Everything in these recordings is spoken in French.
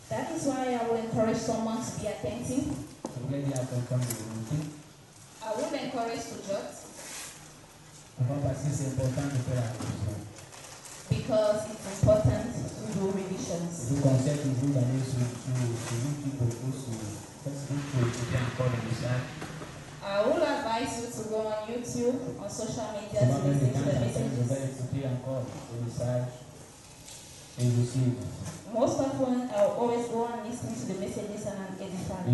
That is why I will encourage someone to be attentive. I will encourage to jot. Because it's important to do revisions. I will advise you to go on YouTube, on social media to listen to the messages. Most often, I will always go and listen to the messages and I'm edified.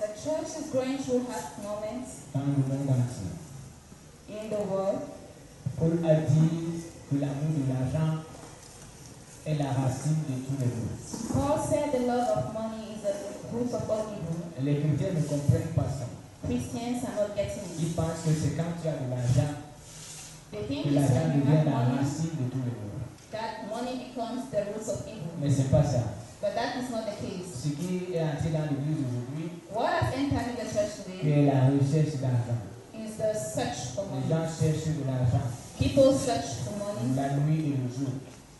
The church is going through hard moments in the world. Paul a dit que l'amour de l'argent est la racine de tous les maux. Paul said the love of money is the root of all evil. Les chrétiens ne comprennent pas ça. Christians are not getting it. Ils pensent que c'est quand tu as de l'argent They think que it's l'argent when you devient have la money racine de tous les maux. that money becomes the root of evil. Mais c'est pas ça. But that is not the case. Ce qui est entré dans l'église aujourd'hui, What has entered the church today c'est la recherche d'argent. is the search for Les money. gens cherchent de l'argent People search for money la nuit et le jour.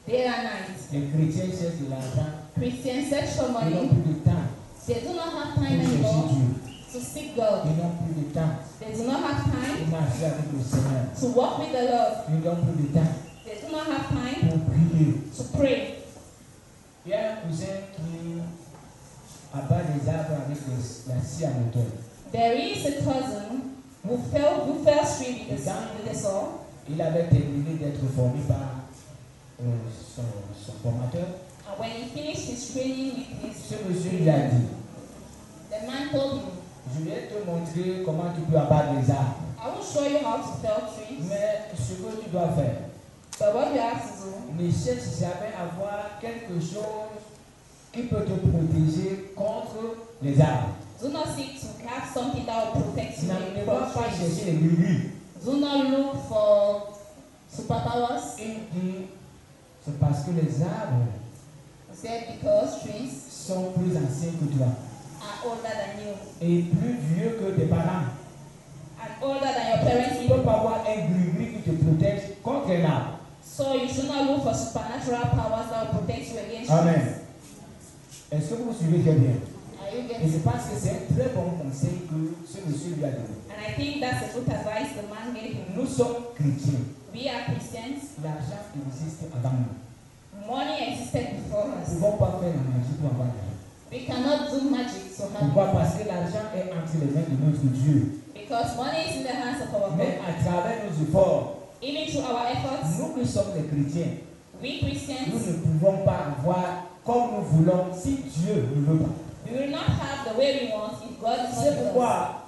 day and night. Les chrétiens cherchent de l'argent. Christians search for Ils money. n'ont plus de temps They do not have pour time chercher anymore Dieu. to seek God. Ils n'ont plus de temps They do not have pour time marcher avec le Seigneur. to walk with the Lord. Ils n'ont plus de temps They do not have time pour prier. to pray. Il y a un cousin qui abat des arbres avec la scie à moteur. There is a cousin who fell straight with the saw. Il avait terminé d'être formé par son formateur. And when he finished his training with Ce his monsieur lui a dit, the man told him, je vais te montrer comment tu peux abattre les arbres. I will show you how to fell trees. Mais ce que tu dois faire, But what you have to do, ne cherche jamais à avoir quelque chose qui peut te protéger contre les arbres. do not seek to have something that will protect you Ne va from pas trees. chercher les gris. Do not look for superpowers. Il dit, c'est parce que les arbres He said because trees sont plus anciens que toi are older than you et plus vieux que tes parents. and older than your parents. Tu ne peux pas avoir un gris qui te protège contre un arbre. So you should not look for supernatural powers that will protect you against Amen. trees. Est-ce que vous suivez très bien? Are you Et getting? je pense que c'est un très bon conseil que ce monsieur lui a donné. And I think that's a good advice the man gave him. Nous sommes chrétiens. We are Christians. L'argent existe avant nous. Money existed before Nous ne us. pouvons pas faire la magie pour avoir l'argent. We cannot do magic to have Pourquoi? money Parce que l'argent est entre les mains de notre Dieu. because money is in the hands of our Mais God. à travers nos efforts, Even through our efforts, nous qui sommes des chrétiens, we nous Christians, ne pouvons pas avoir comme nous voulons si Dieu ne veut pas. we will not have the way we want if God is not C'est with us. pourquoi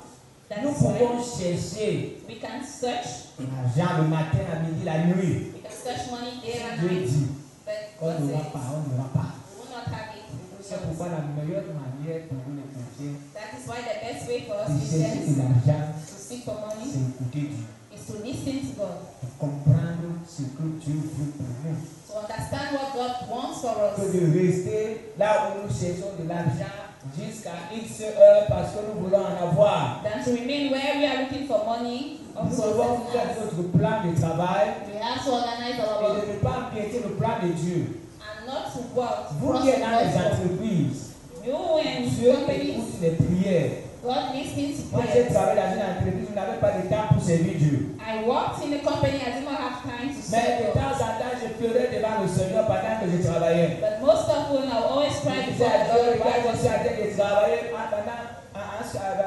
That nous is pouvons why chercher we can search. l'argent le matin, à midi, la nuit. We can search money day and Dieu night. dit, But on God n'aura says pas, on n'aura pas. we will not have it. We will C'est not. pourquoi la meilleure manière pour vous les chrétiens That is why the best way for us de chercher de Christians l'argent, to seek for money c'est écouter Dieu. is to listen to God, Pour comprendre ce que Dieu veut pour nous. to understand what God wants for Que us, de rester là où nous cherchons de l'argent jusqu'à X heures parce que nous voulons en avoir. than to remain where we are looking for money. Nous Also, devons faire notre plan de travail we have to organize our et work de ne pas empiéter le plan de Dieu. and not to work. Vous qui êtes dans les entreprises, You and Dieu companies, écoute les prières. God listens to Moi, j'ai prayers. travaillé dans une entreprise, vous n'avez pas de temps pour servir Dieu. I worked in a company, I did not have time to Mais de serve God. temps en temps, je pleurais devant le Seigneur pendant que je travaillais. But most often, I will always Je cry disais before à the Dieu, Lord regarde, while je suis en working. train de travailler.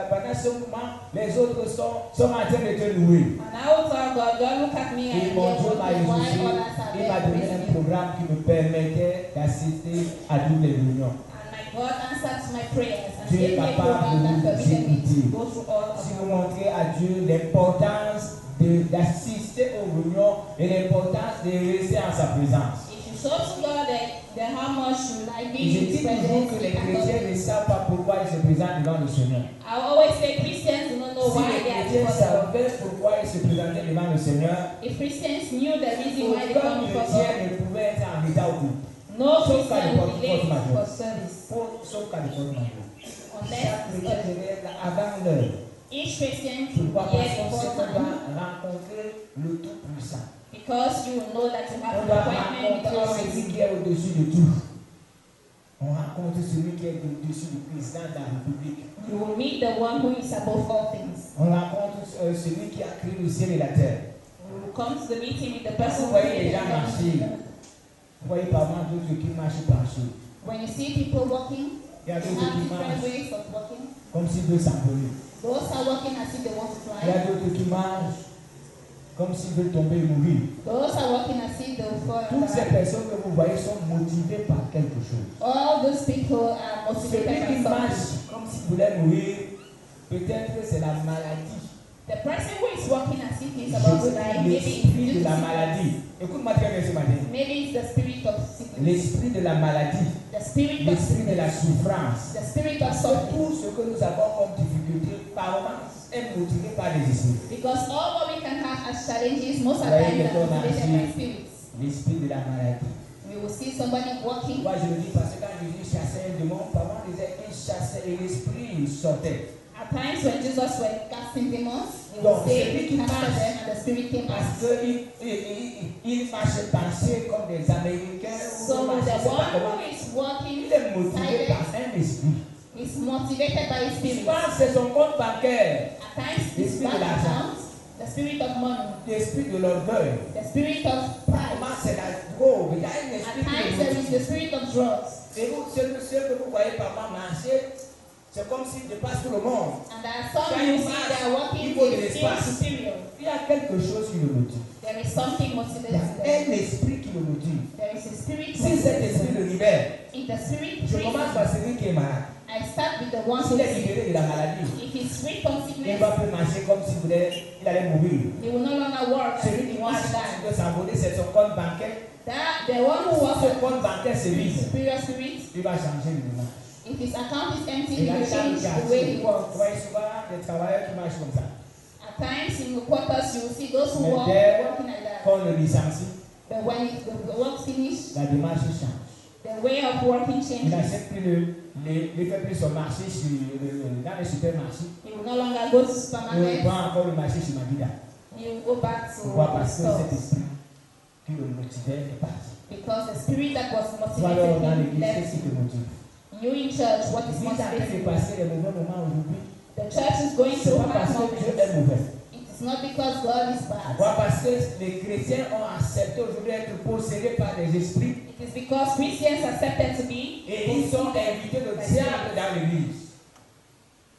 Pendant ce moment, les autres sont en train de te louer. And I will tell God, God, look at me Et and mon hear Dieu m'a why exaucé. others are Il m'a there donné praising un you. programme qui me permettait d'assister à toutes les réunions. And my God answered to my prayers and Dieu est gave me a capable program de that nous permitted me écouter. to go through all of Si my vous work. montrez à Dieu l'importance d'assister aux réunions et l'importance de rester en sa présence. If you show to God that how much you like Et being je in dis His toujours que les presence, chrétiens ne savent pas pourquoi ils se présentent devant le Seigneur. I always say Christians do not know Si why les they are chrétiens before the Lord. savaient pourquoi ils se présentaient devant le Seigneur, If Christians knew the reason why they aucun come before chrétien God, ne pouvait être en retard au culte. no Sauf qu'à Christian l'époque would be late force majeure. for service. Sauf qu'à l'époque majeure. Chaque unless chrétien se lève avant l'heure. each Christian Pourquoi? Parce here qu'on sait before qu'on time, doit rencontrer le Tout-Puissant. because you will know that you have On an doit appointment with the rencontrer celui Almighty. qui est au-dessus de tout. On rencontre celui qui est au-dessus du président de la République. You will meet the one who is above all things. On rencontre celui qui a créé le ciel et la terre. You will come to the meeting with the person Vous who voyez les created gens the marcher. heaven. Vous voyez par exemple d'autres qui marchent penchés. When you see people walking, Il y a they d'autres have qui different marchent ways of walking. comme s'ils veulent s'envoler. Those are walking as if they want to Il y a fly. d'autres qui marchent comme s'ils veulent tomber et mourir. Those are walking as if they will fall and Toutes ces die. personnes que vous voyez sont motivées par quelque chose. All those people are motivated Celui by qui something. marche comme s'il voulait mourir, peut-être que c'est la maladie. The person who is walking as if he's about to die, maybe L'esprit de it's la the maladie. Écoute-moi très bien ce matin. maybe it's the spirit of sickness, L'esprit de la maladie, the spirit of l'esprit de la sickness, souffrance. the spirit of Parce que suffering. tout ce que nous avons comme difficulté, par moments, est motivé par les esprits. Because all what we can have as challenges, most of the Ouais, time, les are motivated by gens spirits. L'esprit de la maladie. We will see somebody walking. Moi, je le dis parce que quand Jésus chassait un démon, parfois il disait qu'il chassait et l'esprit sortait. At times when Jesus was casting demons, he Donc, would say celui he qui casted marche, them and the spirit came parce out. qu'il marche pensé comme des Américains. So ou marche, the je sais pas one comment. who is walking Il est motivé par un esprit. is motivated by his spirit. Souvent, c'est son compte bancaire, At times the his spirit bank de l'argent. account, the spirit of money, l'esprit de l'orgueil. the spirit of Comment pride. c'est la drogue. Il y a un At esprit times qui there le is the motive. spirit of drugs. Et vous, ceux que vous voyez par moi marcher, c'est comme s'ils dépassent tout le monde. And there are some you see they are walking Niveau de in feel l'espace. superior. Il y a quelque chose qui le motive. There is something Il y motivating a them. un esprit qui le motive. There is a spirit Si cet motivating esprit them. le libère, If the spirit je commence par celui qui est malade. I start with the one who S'il est is sick. libéré de la maladie, If he's free from il sickness, va plus marcher comme s'il il allait mourir. he will no longer work as if Celui he qui wants marche to die. de s'envoler, c'est son compte bancaire. That the one who walks Ce with compte bancaire se vide. superior spirit, Il va changer de démarche. if his account is empty, Et he là, will dans change le the way he quartier, works. vous voyez souvent des travailleurs qui marchent comme ça. At times in the quarters, you will see those who Mais walk dès walking like that. qu'on le licencie, But when the work's finished, la démarche change. the way of working Il changes. n'achète plus il fait plus son marché dans les supermarchés. He will no longer go to Il supermarket. prend encore le marché chez Magida. He will go back to Pourquoi? the Parce que cet stores. esprit qui le motivait est parti. Because the spirit that was Toi alors dans motivating him l'église, left qu'est-ce qui te motive? you in church. What is L'église est en train de motivating you? passer les mauvais moments aujourd'hui. The church is going C'est through pas parce hard que Dieu moments. est mauvais. It is not because God is bad. Pourquoi? Parce que les chrétiens ont accepté aujourd'hui d'être possédés par des esprits. It is because Christians accepted to be Et ils ont invité le diable dans l'église.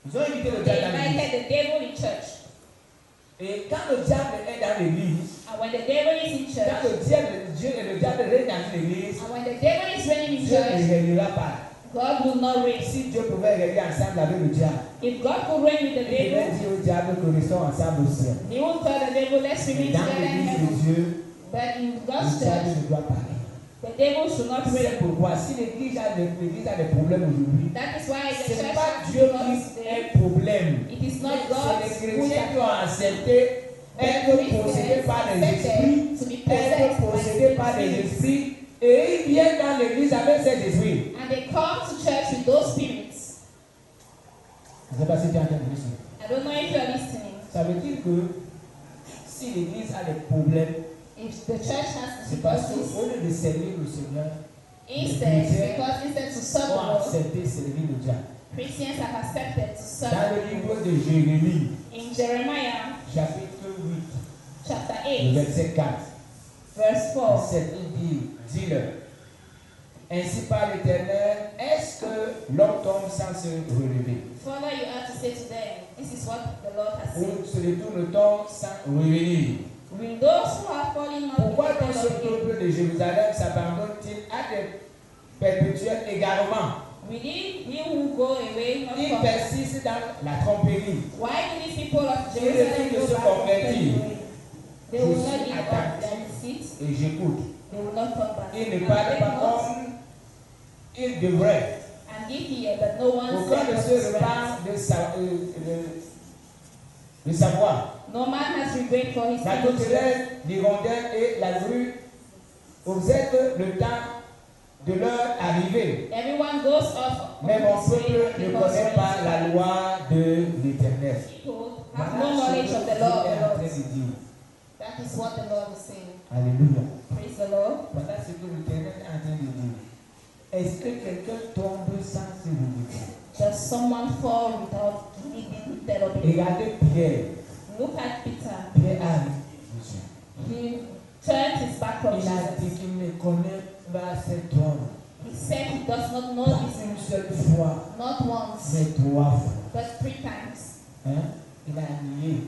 Ils ont invité le they diable dans l'église. invited the devil in church. Et quand le diable est dans l'église, And when the devil is in quand church, le diable règne dans l'église, and when the devil is reigning in Dieu ne church, régnera pas. God will not reign. Si Dieu pouvait régner ensemble avec le diable, If God could reign with the il devait devil, dire au diable que restons ensemble au ciel. he will tell the devil, let's Mais remain dans together in l'église de heaven. Dieu, But in le God's diable church, ne doit parler. the devil should not C'est reign. pourquoi si l'église a des problèmes aujourd'hui, That is why the ce n'est church pas has Dieu not qui today. est problème. It is not C'est God les who chrétiens is qui ont accepté être possédés par les esprits, to be être possédés par les spirits. esprits, et ils viennent dans l'église avec ces esprits. And they come to church with those spirits. Je ne sais pas si tu es en train de lire. I don't know if you are listening. Ça veut dire que si l'église a des problèmes, If the church has c'est parce difficulties, qu'au lieu de servir le Seigneur, instead to serve the ont Lord, accepté de servir le diable. Christians have accepted to serve Dans le livre de Jérémie, in Jeremiah chapitre 8, chapter le 8, verset 4, verse 4. 7, il dit, dis-le. Ainsi par l'Éternel, est-ce que l'homme tombe sans se relever? Further, you have to say to them, this is what the Lord has said. Ou se retourne tombe sans revenir? Will those who are falling not Pourquoi be tout ce lifted up again? peuple de Jérusalem s'abandonne-t-il à des perpétuels égarements? Will he who go away not Ils come? persistent dans la tromperie. Why do these people of Ils Jerusalem refusent de go se back convertir. to way? They Je will suis not give up attentif their deceit. et j'écoute. They will not come back. Ils ne And parlent take pas note comme ils devraient. and give ear, but no one Aucun ne said se what is right. repent de sa voix. No man has regret for his La evil. tourterelle, l'hirondelle et la grue, vous êtes le temps de leur arrivée. Everyone goes off. Mais mon peuple ne connaît pas la loi de l'Éternel. People Voilà have no knowledge of the ce law que of Dieu est en the train Lord. de dire. That is what the Lord is saying. Alléluia. Praise the Lord. Voilà ce que l'Éternel est en train de dire. Est-ce que quelqu'un tombe sans se réveiller? Does someone fall without needing therapy? Regardez Pierre. Look at Peter. Pierre a Jésus. He turned his back on Il a dit Jesus. qu'il ne connaît pas cet homme. He said he does not know Pas this une man, seule fois, not once, mais 3 fois. but 3 times. Hein? Il a nié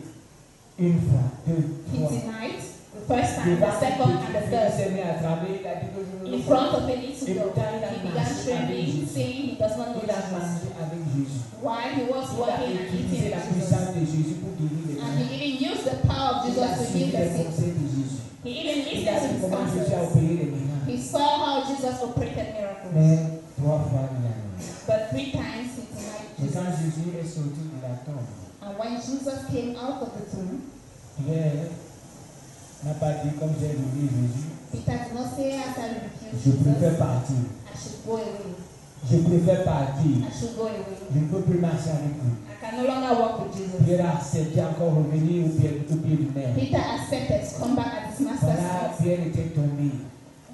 une fois, 2 He fois. denied the first time, Devant the second, and the il third. s'est mis à travailler, il a dit que je ne In le front connais of a little girl, he began trembling, saying he does not pas. know Il a Jesus. mangé avec Jésus. While he was Il a walking and utilisé eating la with Jesus. puissance de Jésus pour guérir les And he gens. even used the power of Il Jesus a to suivi heal the les sick. conseils de Jésus. He even Il a listened to vu his comment Jésus a counsels. opéré les miracles. He saw how Jesus operated miracles. Mais 3 fois, il a nié. But 3 times he denied Et quand Jesus. Jésus est sorti de la tombe, And when Jesus came out of the tomb, Pierre n'a pas dit comme j'ai oublié Jésus, Peter did not say, as I refuse je préfère Jesus, partir. I should go away. Je préfère partir. I should go away. Je ne peux plus marcher avec lui. I can no longer walk with Jesus. Pierre a accepté encore revenir au pied du maire. Peter accepted to come back at his master's Voilà, feet. Pierre était tombé,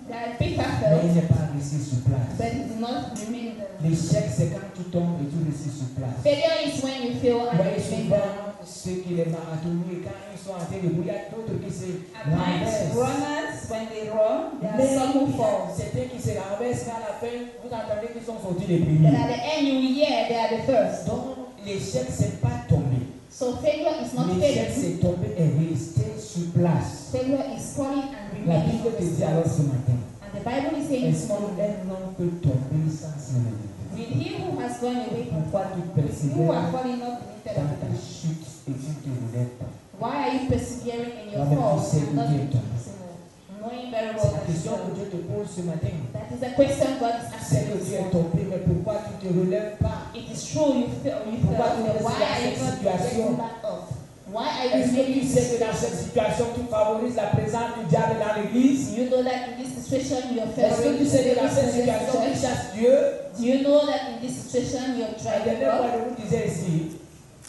That Peter mais il fell, n'est pas resté sur place. but he did not remain there. L'échec, c'est quand tu tombes et tu restes sur place. Failure is when you fail and Ouais, you remain souvent, there. ceux qui les marathoniers, quand ils sont en train de bouger, il y a d'autres qui se At times, renversent. runners, when they run, there are Mais some who fall. certains qui se renversent, mais à la fin, vous entendez qu'ils sont sortis les But premiers. at the end, you hear they are the first. Donc, l'échec, c'est pas tomber. So failure is not L'échec, failing. c'est tomber et rester sur place. Failure is falling and La remaining. Bible te dit alors ce matin, And the Bible is saying est-ce this morning, qu'un homme peut tomber sans se lever? with him who has gone away, Pourquoi tu who are persévères falling not lifted dans ta up. chute et tu ne te relèves pas? Why are you persevering in your Moi-même, fall tu sais and que not Dieu est tombé. possible? Knowing very C'est well la that question que you Dieu te pose ce matin. that is the question God is C'est asking que this tu es morning. tombé, mais pourquoi tu ne te relèves pas? It is true you fell, Pourquoi tu but restes why dans are you cette not situation? getting back up? Why are you Est-ce que tu remaining sais que dans cette situation, tu favorises la présence du diable dans l'église? Do you know that in this situation you are Est-ce que favoring tu sais que dans the cette situation, tu church? chasses Dieu? Do you know that in this situation you are La driving dernière fois, up? je vous disais ici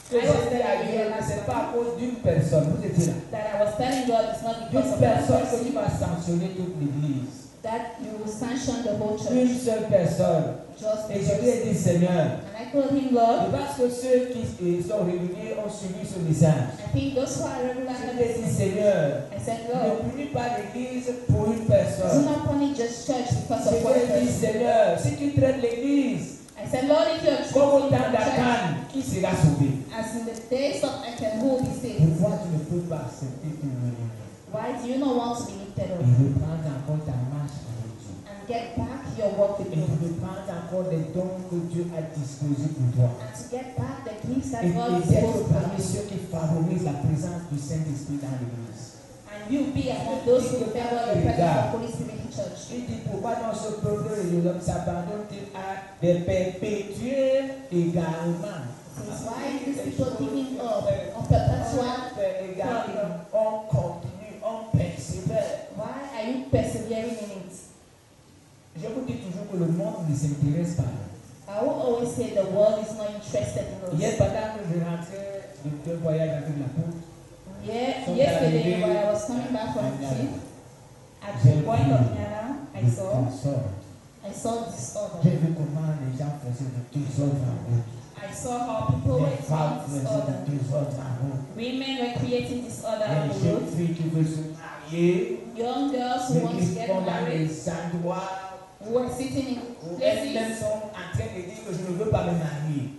que j'étais à Dieu, ce n'est pas à cause d'une personne. Vous étiez là. That I was telling God it's not because D'une of that personne que tu person, vas sanctionner toute l'église. that you will sanction the whole Une church. seule personne. Just Et je lui ai because. dit, Seigneur, And I told him, je Lord, pense que ceux qui sont réunis ont suivi ce message. I think those who are regular Je lui ai dit, members. Seigneur, I said, ne Lord, punis pas l'église pour une do personne. not punish just church because Je of one lui ai dit, person. Seigneur, si tu traites l'église I said, Lord, if you are comme au treating temps the church d'Akan, qui sera sauvé? as in the days of Achan, who will be saved, Pourquoi tu ne peux pas accepter de revenir why do you not want to be lifted et up reprendre encore ta marche avec Dieu? and get back your work with Et God? reprendre encore les dons que Dieu a disposés pour toi. And to get back the gifts that Et God is d'être supposed to parmi give. ceux qui favorisent la présence du Saint-Esprit dans l'église. And you be among those who favor the presence of Holy Spirit in church. Il dit pourquoi dans ce peuple les hommes s'abandonnent-ils à des perpétuels égarements? Since why these people giving up on perpetual, On continue, on persévère. why are you persevering in it? Je vous dis toujours que le monde ne s'intéresse pas. I will always say the world is not interested in Hier, us. pendant que je rentrais de voyage avec la poule, Yesterday, when I was coming back from the trip, at the point of Ghana, des consorts. I saw disorder. J'ai vu comment les gens faisaient de désordre en route. I saw how people were Les femmes creating faisaient disorder. de désordre en route. Women were creating disorder on Les the jeunes road. filles qui veulent se marier, Young girls who mais want to qui get vont dans married, les endroits who were sitting in où elles-mêmes places sont en train de dire que je ne veux pas me marier.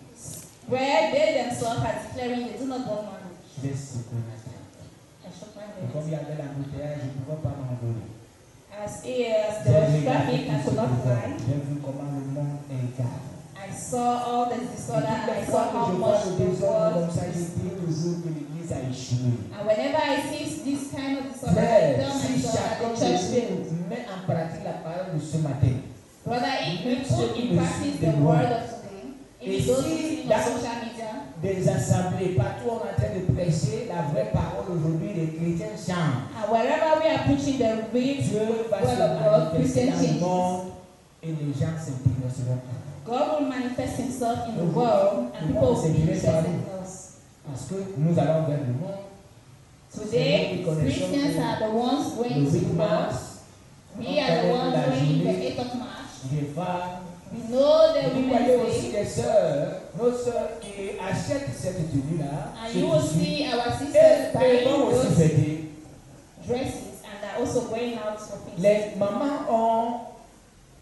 where they themselves are declaring they do not want marriage. J'ai secoué ma tête. I shook my Et comme head. il y avait l'embouteillage, je ne pouvais pas m'envoler. As J'ai there was regardé traffic, I tout ce could not que fly. j'ai vu comment le monde est égal. I saw all the Et disorder toutes and I les fois saw que how je vois much le the désordre world comme ça, je is. dis toujours que l'église a échoué. And whenever I see this kind of disorder, I Frère, tell si myself that chacun the de church failed. nous met en pratique la parole de ce matin, Brother, if we put in practice the word of today, if Et we don't si see on dans- social media, des assemblées, partout on est en train de prêcher la vraie parole aujourd'hui, les chrétiens chantent. and wherever we are preaching the real Dieu va word se of God, manifester Christian dans le changes. monde et les gens s'intéresseront. God will manifest himself in the world and people will be interested in us. Parce que nous allons vers le monde. Today, Christians are the ones going Le to 8 the world. mars, We are the ones going the 8th of March. des femmes. We know the Vous voyez Women's aussi Day. des sœurs, nos sœurs qui achètent cette tenue-là. And you will see our sisters Et buying vont aussi those fêter. dresses and are also going out for things. Les mamans ont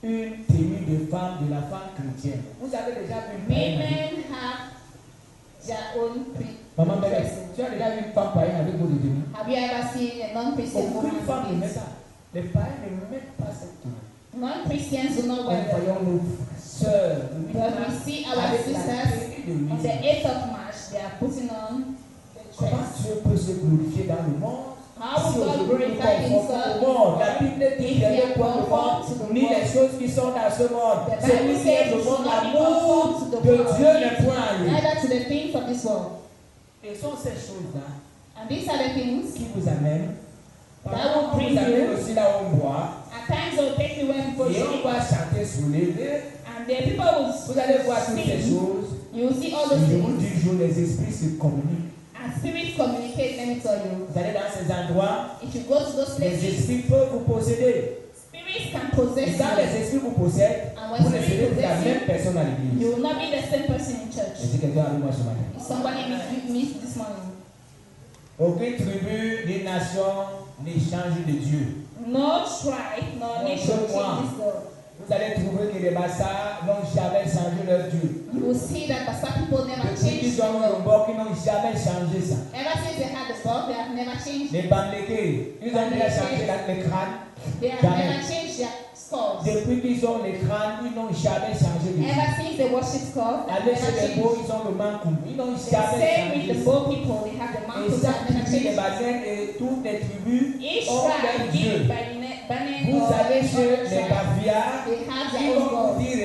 une tenue de femme, de la femme chrétienne. Vous avez déjà vu une païenne avec- Women have their own Maman Belle, dresses. tu as déjà vu une femme païenne avec votre tenue? Have you ever seen a non-Christian Aucune woman femme ne met with it? ça. Les païens ne mettent pas cette tenue. Non-Christians do not Nous wear them. voyons nos sœurs, le 8 But we mars, see our avec la sisters tenue de on the 8. 8th of March, they are putting on the Comment dress. Dieu peut se glorifier dans le monde? How Si will God aujourd'hui nous glorify conformons himself au monde, la Bible dit if we ne are point le conformed to monde, the ni les world? choses qui sont dans ce monde. The Celui Bible qui est says le we monde, should not be l'amour conformed to the de world, Dieu n'est point en lui. neither to the things of this world. Et sont ces choses-là And these are the things. qui vous amènent. That Parfois, will on bring vous amène you. aussi là où on boit. At times they will take you when people Et on sing, va chanter sur les lèvres. and the people will Vous allez voir toutes ces sing. choses. You will see all Et those je vous things. dis, un jour, les esprits se communiquent. And spirits communicate, let me tell you. Vous allez dans ces endroits, If you go to those les places, esprits peuvent vous posséder. spirits can Et possess quand you. les esprits vous possèdent, And when vous ne serez spirits plus la possess même you, personne à l'église. you will not be the same person in church. Et c'est quelqu'un avec moi ce matin. If somebody meets me this morning, Aucune tribu ni nation n'échange de Dieu. no tribe nor nation changes God. Vous allez trouver que les Bassas n'ont jamais changé leur Dieu. You will see that Basa people never Depuis changed qu'ils ont eu le God. bord, ils n'ont jamais changé ça. Ever since they had the God, they have never changed. Les Bamlékés, ils ont déjà changé les crânes. They have Jamais. never changed their skulls. Depuis qu'ils ont les crânes, ils n'ont jamais changé de Dieu. Ever since they worship God, they have Allez chez never les beaux, changed. ils ont le mancoum. Ils n'ont The jamais same with changé the ça. Bo people, they have the Et mantle that chaque never tribu, les changed. Bassins et toutes les tribus Each ont leur tribe Dieu. gives by banning Vous or allez chez other les tribe. Bavias, They have ils their own vont vous God. dire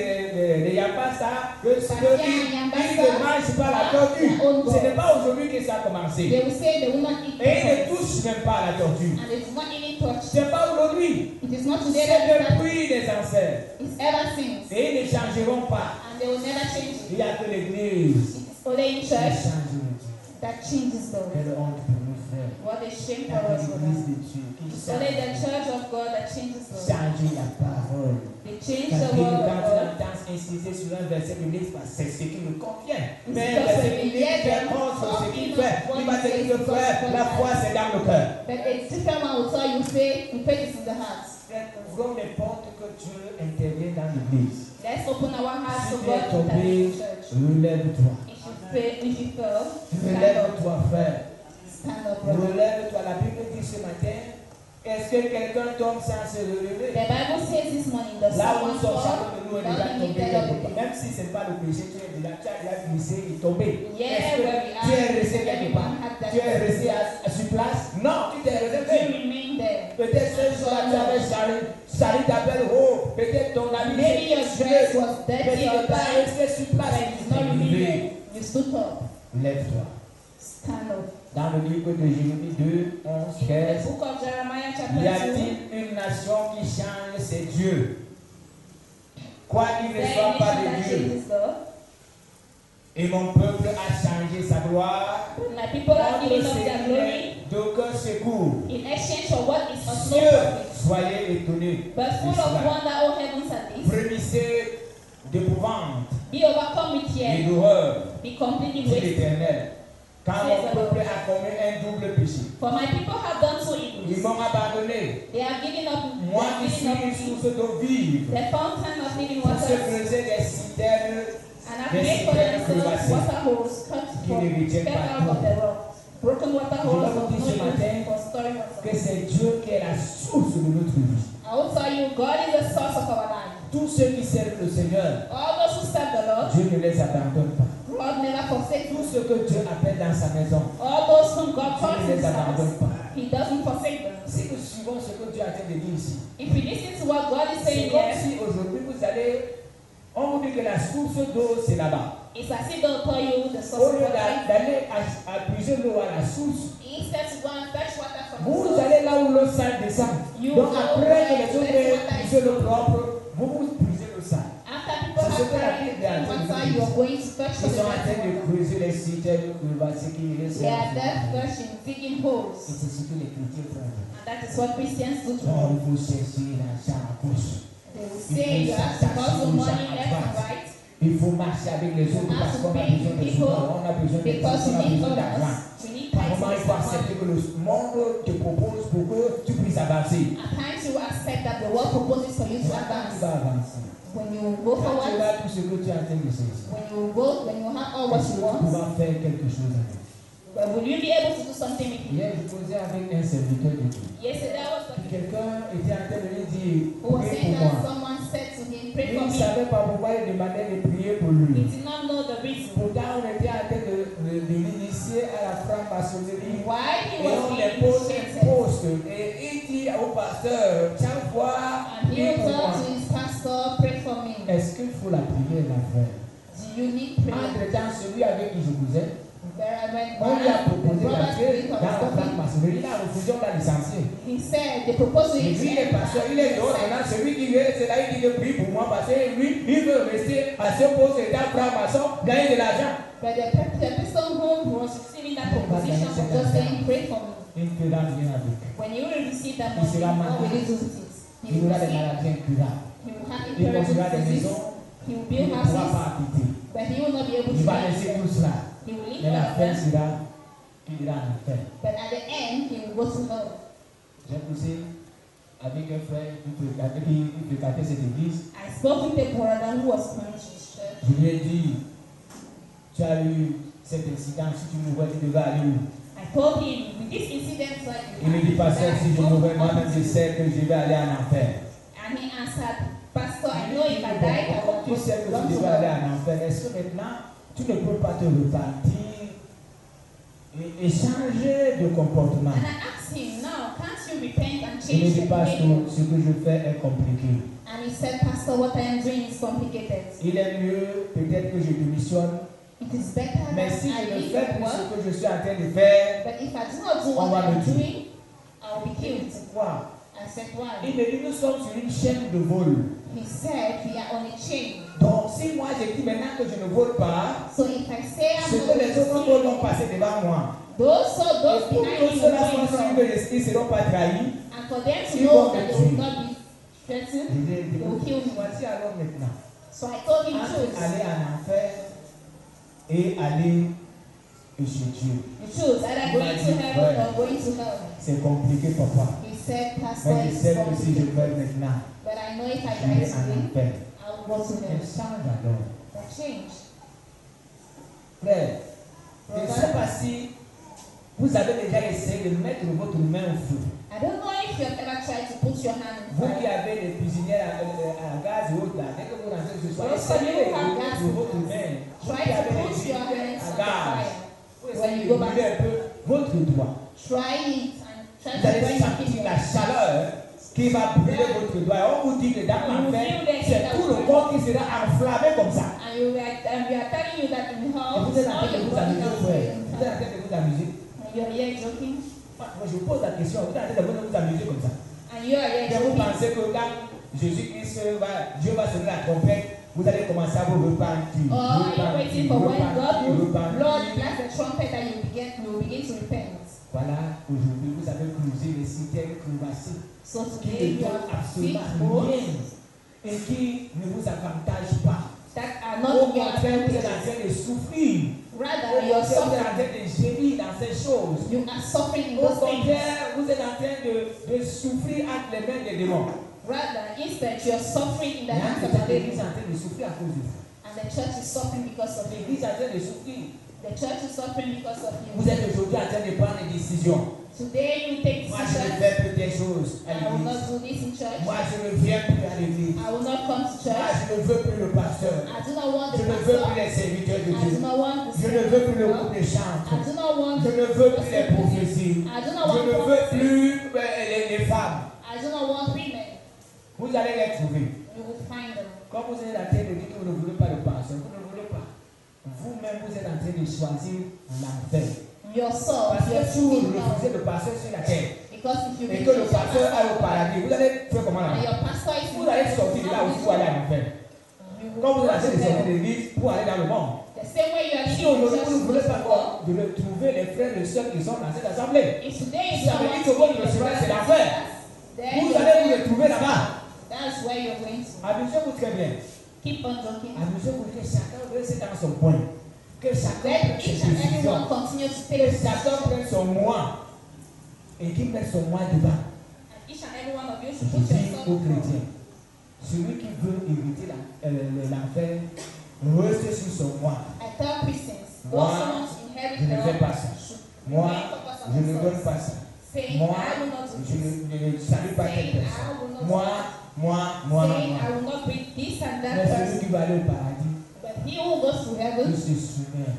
les Yambasa que ce Bavia qu'ils and Yambasa ne mangent pas la tortue. have their own God. Ce n'est pas aujourd'hui que ça a commencé. They will say they will not eat Et ils ne pork. touchent même pas à la tortue. And they do not even touch. Ce n'est pas aujourd'hui. It is not today C'est that they start. depuis les ancêtres. It's ever since. Et ils ne changeront pas. And they will never change Il it. n'y a que l'Église It's only in qui church change le Dieu. that changes God. Quelle honte pour nous, frères. What a shame Il y for a us que for l'Église that. de Dieu qui It's only the change. church of God that changes God. Changer la parole. They change Parce the que word of quand tu God. entends insister sur un verset biblique, c'est ce qui me convient. It's Mais because verset when we biblique hear fait them contre ce talking qu'il of fait. what Il va te he dire, says, frère, God la foi c'est dans le cœur. But a different one will tell you, faith is in the heart. Frère, ouvrons les portes que Dieu intervient dans l'Église. Let's open our hearts Si to tu es God in tombé, the church. relève-toi. If you fail, stand up. Relève-toi, frère. Stand up, brother. Relève-toi. La Bible dit ce matin, est-ce que quelqu'un tombe sans se relever? The Bible says this morning, the Là où someone nous sommes, fall, chacun de nous est déjà don't tombé be quelque dead. part. Même si ce n'est pas le péché, tu as déjà glissé et tombé. Yeah, Est-ce que where we are, tu es resté quelque part? everyone had that Tu es resté sur place? Non, tu t'es You relevé. remain there. Peut-être ce jour-là, tu avais Charlie t'appelle, oh, peut-être ton ami Maybe your dress was mais dirty tu at the n'es pas time, resté sur place. but Tu it's t'es not levé. remain. You stood up. Lève-toi. Stand up. Dans le livre de Jérémie 2, 11, In 13, the book of Jeremiah y chapter 2, a-t-il une nation qui change ses dieux? Quoi qu'il ne there soit is pas a nation de that Dieu. changes God. Et mon peuple a changé sa gloire. When my people are Contre giving ce up qui their glory n'est d'aucun secours. in exchange for what is of no Cieux, profit, soyez étonnés. but full de of cela. wonder, O heavens at this. Frémissez d'épouvante Be overcome with et fear. d'horreur, Be completely dit wasted. l'Éternel. Car mon peuple a commis un double péché. For my people have done so Ils evil. m'ont abandonné. They have given up. Moi They qui have suis given une up source d'eau vive. the fountain of living Pour se waters, creuser des citernes and have made for themselves water holes cut out of the rock. Broken water holes of no use for storing que water. c'est Dieu qui est la source de notre vie. I will tell you, God is the source of our life. Tous ceux qui servent le Seigneur, All those who serve the Lord, Dieu ne les abandonne pas. God never forsakes. Tout ce que Dieu appelle dans sa maison, All those whom God Dieu calls ne les his abandonne sons, pas. He doesn't forsake them. Si nous suivons ce que Dieu a dit de dire ici, If we listen to what God is c'est saying comme here, si aujourd'hui vous allez, on vous dit que la source d'eau c'est là-bas. it's as if they'll tell you the Au source of lieu water. d'aller à puiser l'eau à la source, Instead to go and fetch water from the vous source, allez là où l'eau sale descend. You Donc go après where que les autres the aient water is puisé l'eau propre, vous puisez why you are going to search for Ils the sont en train dirty de water. creuser les citernes pour voir ce qui est They are there searching, digging Et holes. c'est ce que les chrétiens font. And that is what Christians do to Oh, us. il faut chercher l'argent à gauche. They will say you have to hustle money left and right. Il faut marcher avec les autres parce qu'on a besoin de soutien, on a besoin de Because on you a need besoin d'argent. others. You need Par moment, il titles faut and accepter money. que le monde te propose pour que tu puisses avancer. At times you will accept that the world proposes for you to Tu advance. vas avancer. When you go Quand tu forward, auras tout ce que tu es en train de saisir, when you have all what est-ce you que tu want, pourras faire quelque chose avec? but will you be able to do something with it? Hier, je causais avec un serviteur de Dieu. Yesterday I was talking Quelqu'un était en train de lui dire, who was prie saying pour that moi. someone said to him, pray Il for ne me. savait pas pourquoi il demandait de prier pour He lui. did not know the reason Pourtant, on était en train de l'initier à la franc-maçonnerie. why he Et was on being les pose un initiated. poste. Et il dit au pasteur, chaque fois, And he prie will pour moi. tell to his pastor, pray for me. Est-ce qu'il faut la prière la faire? Do you need prayer? Entre-temps, celui avec qui je causais, on lui a The proposé brother d'entrer dans la talking, franc-maçonnerie. Il a refusé, on l'a licencié. he said, they proposed to Et him. lui, il est pasteur, il est dehors. Maintenant, celui qui vient, c'est là, il dit de prier pour moi parce que lui, il veut rester à ce poste étant franc-maçon, gagner de l'argent. But the person who was receiving that proposition was just saying, pray for me. Il ne fera rien avec. When you will receive that Il money, sera what will malade. you do with it? He Il will aura des receive, maladies incurables. he will have Il construira des incurable disease, maisons, he will il ne build pourra houses, pas habiter. but he will not be able Il to va live laisser there. tout cela. He will live Mais la all fin of them, sera qu'il ira en enfer. but at the end, he will go to hell. J'ai poussé avec un frère qui fréquentait cette église. I spoke with a brother who was going to his church. Je lui ai dit, tu as eu cet incident, si tu me vois, tu devais aller où? I told him, with this incident, like, Il me dit, pasteur, si je me vois, moi-même je sais que je vais aller en enfer. and he answered, Pastor, I know if I Bon, die, I comme tu will sais que go tu to devais aller hell. en enfer, est-ce que maintenant tu ne peux pas te repentir et changer de comportement? And I asked him, now, can't you repent and Il me change dit, your pasteur, behavior? ce que je fais est compliqué. And he said, Pastor, what I am doing is complicated. Il est mieux peut-être que je démissionne, It is better mais that si I je ne leave fais the plus work, ce que je suis en train de faire, but if I do not do On what va I am me tuer. doing, I will be killed. pourquoi? I said, why? Il me dit, nous sommes sur une chaîne de vol. He said, we are on a chain. Donc, si moi je dis maintenant que je ne vole pas, So if I say I'm ce not que les going autres to volent vont steal, passer devant moi. those Et pour behind que me ceux-là will soient sûrs go in que ils ne seront pas trahis, and for them to Ils know vont that me they will tuer. not be threatened, je dis, they will kill me. voici alors maintenant. So I told him, Entre choose. aller en enfer et aller chez Dieu. You choose either going to heaven or going to hell. C'est compliqué, papa. He said, Pastor, Mais je it's sais que si je complicated. meurs maintenant, But I know if I je die vais en today, enfer. I will go to Elle hell. change alors. That change. Frère, je ne sais pas si vous avez déjà essayé de mettre votre main au feu. I don't know if you have ever tried to put your hand in Vous qui fire. avez des cuisinières à gaz et autres, là, dès que vous rentrez ce soir, Those essayez of you who have de gas mettre votre main. Vous Try qui to avez des put your cuisinières hands à on the gaz, fire. vous When essayez you de go back, brûler un peu votre doigt. try it and try Vous to allez burn your sentir la fingers. chaleur qui va brûler votre doigt. Et on vous dit que dans l'enfer, c'est tout le corps qui sera enflammé comme ça. And we are telling you that in Et hell, vous êtes en all train de your vous body amuser, is frère. on Vous êtes en train de vous amuser. And you're here joking. Moi, je vous pose la question. Vous êtes en train de vous amuser comme ça. And you are here Et vous joking. pensez que quand Jésus-Christ Dieu va sonner la trompette, vous allez commencer à vous repentir. Or are you waiting for when God will Lord repentir. blast the trumpet that you will begin to repent? Voilà, aujourd'hui, vous avez creusé les citernes crevassées So qui today ne you donnent have absolument big holes rien et qui ne vous avantagent pas. that are Au not in your contraire, vous êtes en advantage. train de souffrir. Rather, Au you are contraire, vous êtes en suffering. train de gémir dans ces choses. You are suffering in Au those things. contraire, vous êtes en train de souffrir entre les mains des démons. Rather, instead, you are suffering in the Et hands of cette the église est devil. en train de souffrir à cause de vous. And the church is suffering because of you. L'église est en train de souffrir. The church is suffering because of Vous you. êtes aujourd'hui en train de prendre des décisions. Today you take Moi, je ne decisions. fais plus des choses à I will l'église. not do this in church. Moi, je ne viens plus à l'église. I will not come to Moi, church. je ne veux plus le pasteur. I do not want Je the ne veux plus pastor. les serviteurs de I do Dieu. not want the Je ne veux plus le God. groupe de chante. I do not want Je ne veux plus les prophéties. I do not Je want ne veux prophecy. plus les femmes. I do not want women. Vous allez les trouver. You will find them. Quand vous êtes en train de dire que vous ne voulez pas le pasteur, vous ne voulez pas. Vous-même, vous êtes en train de choisir l'enfer. Yourself, Parce you are que si vous choosing now. refusez le pasteur sur la terre Because if you et que le refuse your pasteur aille au pastor, paradis, vous allez faire comment and là-bas? your pastor is Vous allez sortir de là où vous allez à l'enfer. you Quand vous allez sortir de l'église pour aller dans le monde. The same way you are Si leaving aujourd'hui church vous ne voulez to pas go. voir de trouver les frères et sœurs qui sont dans cette assemblée, If today si is ça veut dire que votre chemin c'est l'enfer, then vous allez vous retrouver là-bas. that's where you're going to. Amusez-vous très bien. Keep on talking. Amusez-vous que chacun reste dans son coin. Que chacun Let prenne ses each and everyone décisions. continue to Que take decisions. chacun prenne son moi. Et qu'il mette son moi devant. And each and every one of you Je should put dis yourself aux first. chrétiens, celui qui veut éviter l'enfer, reste sur son moi. I tell Christians, Moi, those who want to inherit je ne the fais pas ça. should Moi, remain focused on je ne donne themselves. pas ça. Saying, Moi, I will not do je this. ne salue pas telle Saying, personne. I will not Moi, saying, I will not bring this and that Mais celui person. qui va aller au paradis, But he who goes to il heaven se soumet.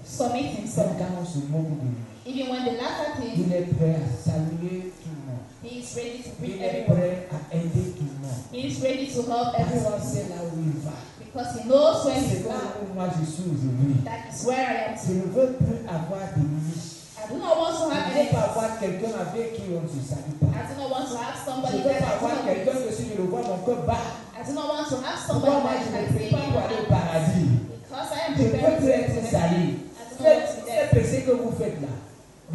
submit Même himself. quand on se moque de lui, Even when they laugh at him, il est prêt à saluer tout le monde. he is ready to Il bring est everyone. prêt à aider tout le monde. He is ready to help Parce everyone. qu'il sait là où il va. Because he knows where C'est he's là going. où moi je suis aujourd'hui. That is where I am Je today. ne veux plus avoir de limites. I do not want to Je have ne veux pas enemies. avoir quelqu'un avec qui on ne se salue pas. I do not want to have Je somebody ne veux that pas I avoir do not quelqu'un with. que si je le vois, mon cœur bat. I do not want to have Pourquoi somebody moi that je I ne can prie say pas pour aller au you have. paradis? Because I am Je veux prepared plus to être go to sali. heaven. I do not want to be Ces there. péchés que vous faites là,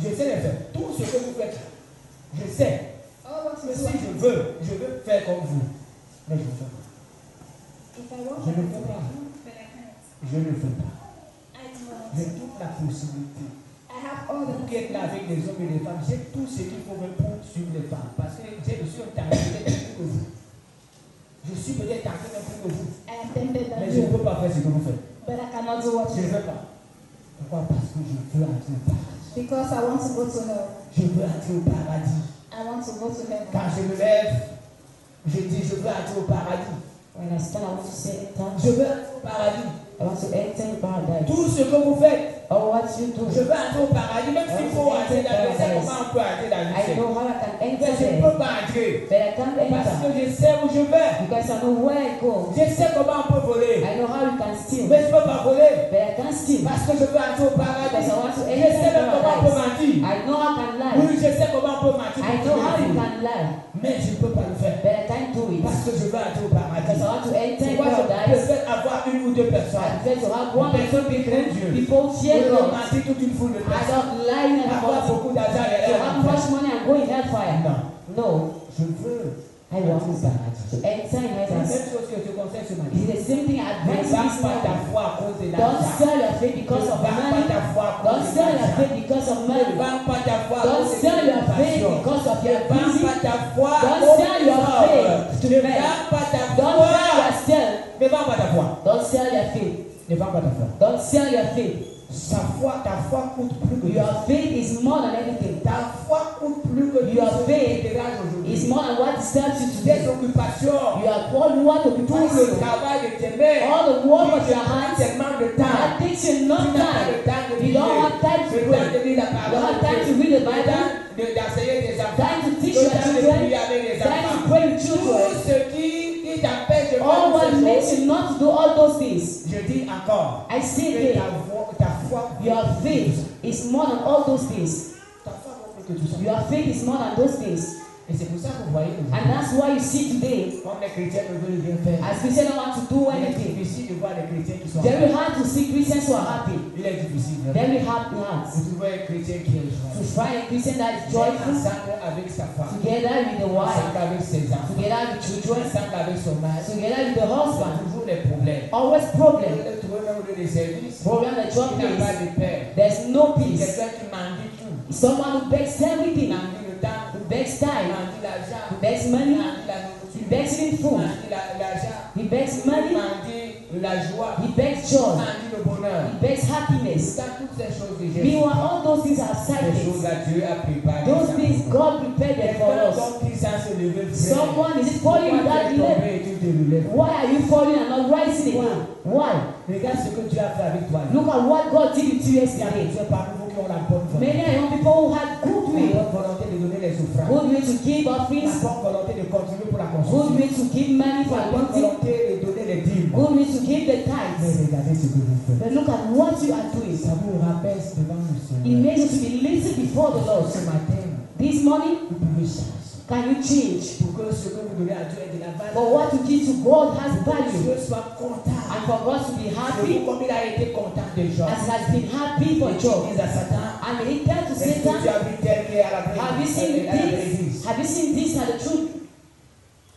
je sais les faire. Tout ce que vous faites là, je sais. All what Mais you si do, je veux faire comme vous. Mais je ne fais pas. if I want Je to ne do fais it, pas. but I can't. Je ne fais pas. I do not want J'ai to. toute la possibilité. I have all Vous qui êtes là the avec les hommes et les femmes, j'ai tout ce qu'il faut même pour suivre les femmes. Parce que je suis un talent peut-être plus que vous. Je suis peut-être un peu plus que vous. I am tempted than Mais je ne you, peux pas faire ce que vous faites. but I cannot do what Je you ne do. veux pas. Pourquoi? Parce que je veux entrer au paradis. Because I want to go to hell. Je veux entrer au paradis. I want to go to heaven. Quand je me lève, je dis je veux entrer au paradis. When I stand, I want to say it down. Je veux entrer au paradis. I want to enter paradise. Tout ce que vous faites, Oh, what you do. je veux entrer au paradis. Même s'il faut entrer dans le ciel, comment on peut entrer dans le I ciel? know how I can Mais enter je ne there, peux pas entrer. but I can't Parce que enter je sais où je vais. because I know where I go. Je sais comment on peut voler. I know how you can steal, Mais je ne peux pas voler. but I can't steal. Parce que je veux entrer au paradis. Because I want to Je sais enter même comment on peut paradise. mentir. I know I can lie. Oui, je sais comment on peut mentir. I know how you can lie, Mais je ne peux pas le faire. but I can't do it Parce que je veux entrer au paradis. because I want to enter Moi, je paradise. préfère avoir une ou deux I personnes. prefer to have one or two Crains Dieu. people Je fear veux God. mentir toute une foule de I personnes. don't lie in Avoir the beaucoup d'argent et to aller have en much enfer. money and go in hellfire. Non. No, Je veux. I want to enter in C'est la heaven. même chose que je conseille ce matin. It's the same thing I Ne advise vends this pas ta morning. foi à cause de Don't l'argent. sell your faith because Ne of vends pas money. ta foi à Don't cause de sell your l'argent. faith because of Ne money. vends pas ta foi à Don't cause de sell your faith l'occupation. because of Ne your vends busy. pas ta foi à Don't cause sell des your hommes. faith to Ne men. vends pas ta Don't foi. sell yourself. Ne vends pas ta foi. Don't sell your faith. Ne vends pas ta foi. Don't sell your faith. Ta foi coûte plus que Your faith is more than everything. Ta foi coûte plus que Your tout ce faith qui te dérange aujourd'hui. It's more than what disturbs you Des today. occupations. You are all you want to be Tout le doing. travail de tes mains. All the work of Qui te your prend hands. tellement de temps. That takes you Tu no n'as pas le time. temps de You don't have time to le pray. temps de lire la You don't parole. have time to read the Le Bible. temps d'enseigner tes enfants. Time to teach Le your temps de children. prier avec les Time to enfants. pray with children. Tout ce qui t'empêche de faire All toutes what ces makes choses. you not to do all those things. Je dis encore. I say Que again, ta foi. your faith is more than all those things. Ta foi vaut plus que tout ça. Your faith is more than those things. Et c'est pour ça que vous voyez And that's why you see today, comme les chrétiens ne veulent rien faire. as Christians don't want to do Il est anything. difficile de voir les chrétiens qui sont Very hard to see Christians who are happy. Il est difficile. Very hard hearts. Vous trouvez un chrétien qui est To joyeux. find a Christian that is joyful, Ensemble avec sa femme. together with the wife, Ensemble avec ses enfants. together with children, Ensemble avec son mari. together with the husband. Toujours les problèmes. Always problem. Vous le trouvez même au lieu des services. Problem the job Il n'a pas is. de paix. There's no peace. Quelqu'un qui mendie tout. Someone who begs Il everything, mendie le temps. who begs Il time, mendie l'argent. who begs Il money, mendie la he nourriture. begs even Il food, mendie l'argent. he begs Il money, mendie la joie. he begs Il joy, mendie le bonheur. he begs happiness. Dans toutes ces choses que j'ai Meanwhile, all those things are side les choses things. à Dieu a préparé. Those things God prepared them for Quelqu'un us. comme qui sans se lever frère. Someone is it falling Pourquoi without tu es tombé delay? et tu te relèves? Why are you falling and not rising again? Why? Regarde ce que Dieu a fait avec toi. Look at what God did with you Il y a yesterday. plusieurs parmi vous qui ont la bonne volonté. Many are young people who had good La will, bonne volonté de donner les offrandes. good will to give La offerings, bonne volonté de contribuer pour la good construction. will to give money for La bonne building, volonté de donner les dîmes. good will to give the Mais tithes. regardez ce que vous faites. But look at what you are doing. Ça vous rabaisse devant le It Seigneur. makes you to be lazy before the Lord. Ce matin, This morning, vous pouvez changer. can you change? pour que ce que vous donnez à Dieu ait de la valeur. For what you give to God has Que value. Dieu soit content. And for God to be De vous happy, comme il a été content de Job. as he has been happy for Et Job. il dit à Satan, And he tell to est-ce que tu Satan, as vu tel qui est à la have you seen brédise? this? Have you seen this at the truth?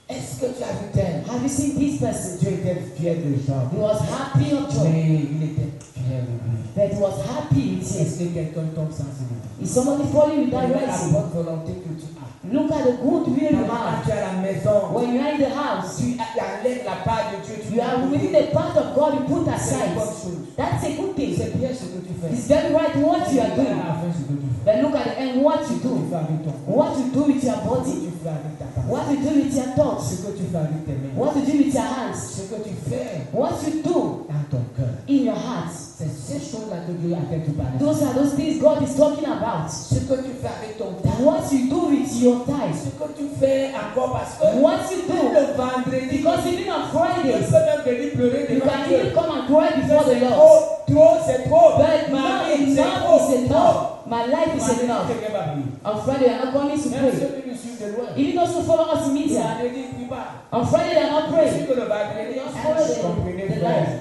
Est-ce que tu as vu tel? Have you seen this person? Dieu était fier de Job. He was happy of Job. Mais il était fier de lui. But he was happy with him. Est-ce que quelqu'un tombe sensible? Is somebody falling without Regarde la rising? bonne volonté que tu as. Look at the good will you Quand have. tu es à la maison, When you are in the house, tu enlèves la part de Dieu. Tu you are within the part of God you put C'est une aside. bonne chose. That's a good thing. C'est bien ce que tu fais. It's very right what you are Regarde doing. à la fin ce que tu fais. But look at the end what you Ce que tu do. fais avec ton corps. What you do with your Ce que body. tu fais avec ta parole. What you do with your thoughts. Ce que tu fais avec tes mains. What you do with your hands. Ce que tu fais What you do dans ton cœur. in your heart. C'est ces choses-là que Dieu a fait te parler. Those are those things God is talking about. Ce que tu fais avec ton temps. What you do with your time. Ce que tu fais encore parce que What you do. le vendredi, Because even on tu Fridays, peux même venir pleurer you devant can Dieu. even come and cry before the C'est Lord. trop, c'est trop. But Ma not vie, c'est enough trop. is enough. My life is Vendredi, enough. quelqu'un va prier. On Friday, they are not coming to Même pray. ceux qui nous suivent de loin. Even those who follow us in media, Vendredi, ils ne prient pas. on Friday, they are not Si praying. que le vendredi, Follow comprenez, the frère, life.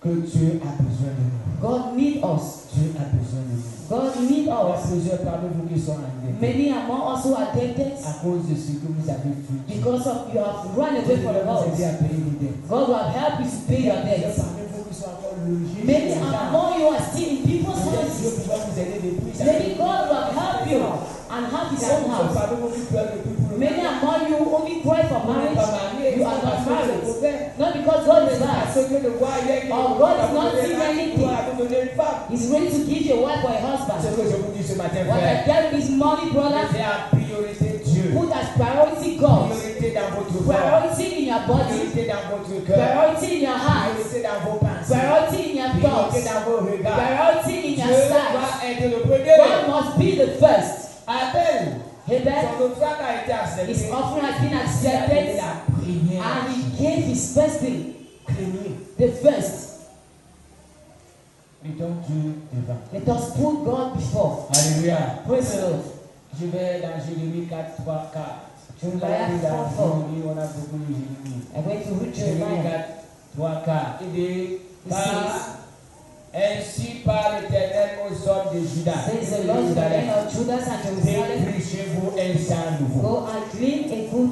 que Dieu a besoin de nous. God need us. Dieu a besoin de nous. God need Il y a us. plusieurs parmi vous qui sont endettés Many among us who are tempted à cause de ce que vous avez fait. because of you have run Dieu away from va vous God. aider à payer les dettes. God will help you to pay your Il y a debts. parmi vous qui sont encore logés. Many chez les gens. among you are still in people's Dieu houses. va vous aider depuis ça. Maybe God will help you and have His own house. Parmi vous qui pleurent depuis pour le Many among you only cry for Vous n'êtes marriage. pas mariés, You are not married. married. Not because God is Parce bad. que le roi hier qui Oh, God is not seeing anything. a vous donné une femme. He's ready to give you a wife or a Ce husband. que je vous dis ce matin, What I frère. tell you this morning, brother, C'est à priorité Dieu. put as priority God. Priorité dans votre corps. Priority in your body. Priorité dans votre cœur. Priority in your heart. Priorité dans vos pensées. Priority in your Priorité thoughts. dans vos regards. Priority in Dieu your va sight. être le premier. God must be the first. Abel, Amen. son offrande a été acceptée. His offering has been Il a donné accepted la première. and he gave his first thing. Premier. The first. Mettons Dieu devant. Let us put God before. Alléluia. Praise the Lord. Je vais dans Jérémie 4, 3, 4. Je vous Jeremiah l'ai dit dans 4, 4. Jérémie, on a beaucoup de Jérémie. I'm going to read Jérémie Jeremiah. 4, 3, 4. Il dit, It car says, ainsi parle l'Éternel aux hommes de Juda. says the Lord to the men of Judah and Jerusalem, Déprishez-vous un sang nouveau. go and clean a good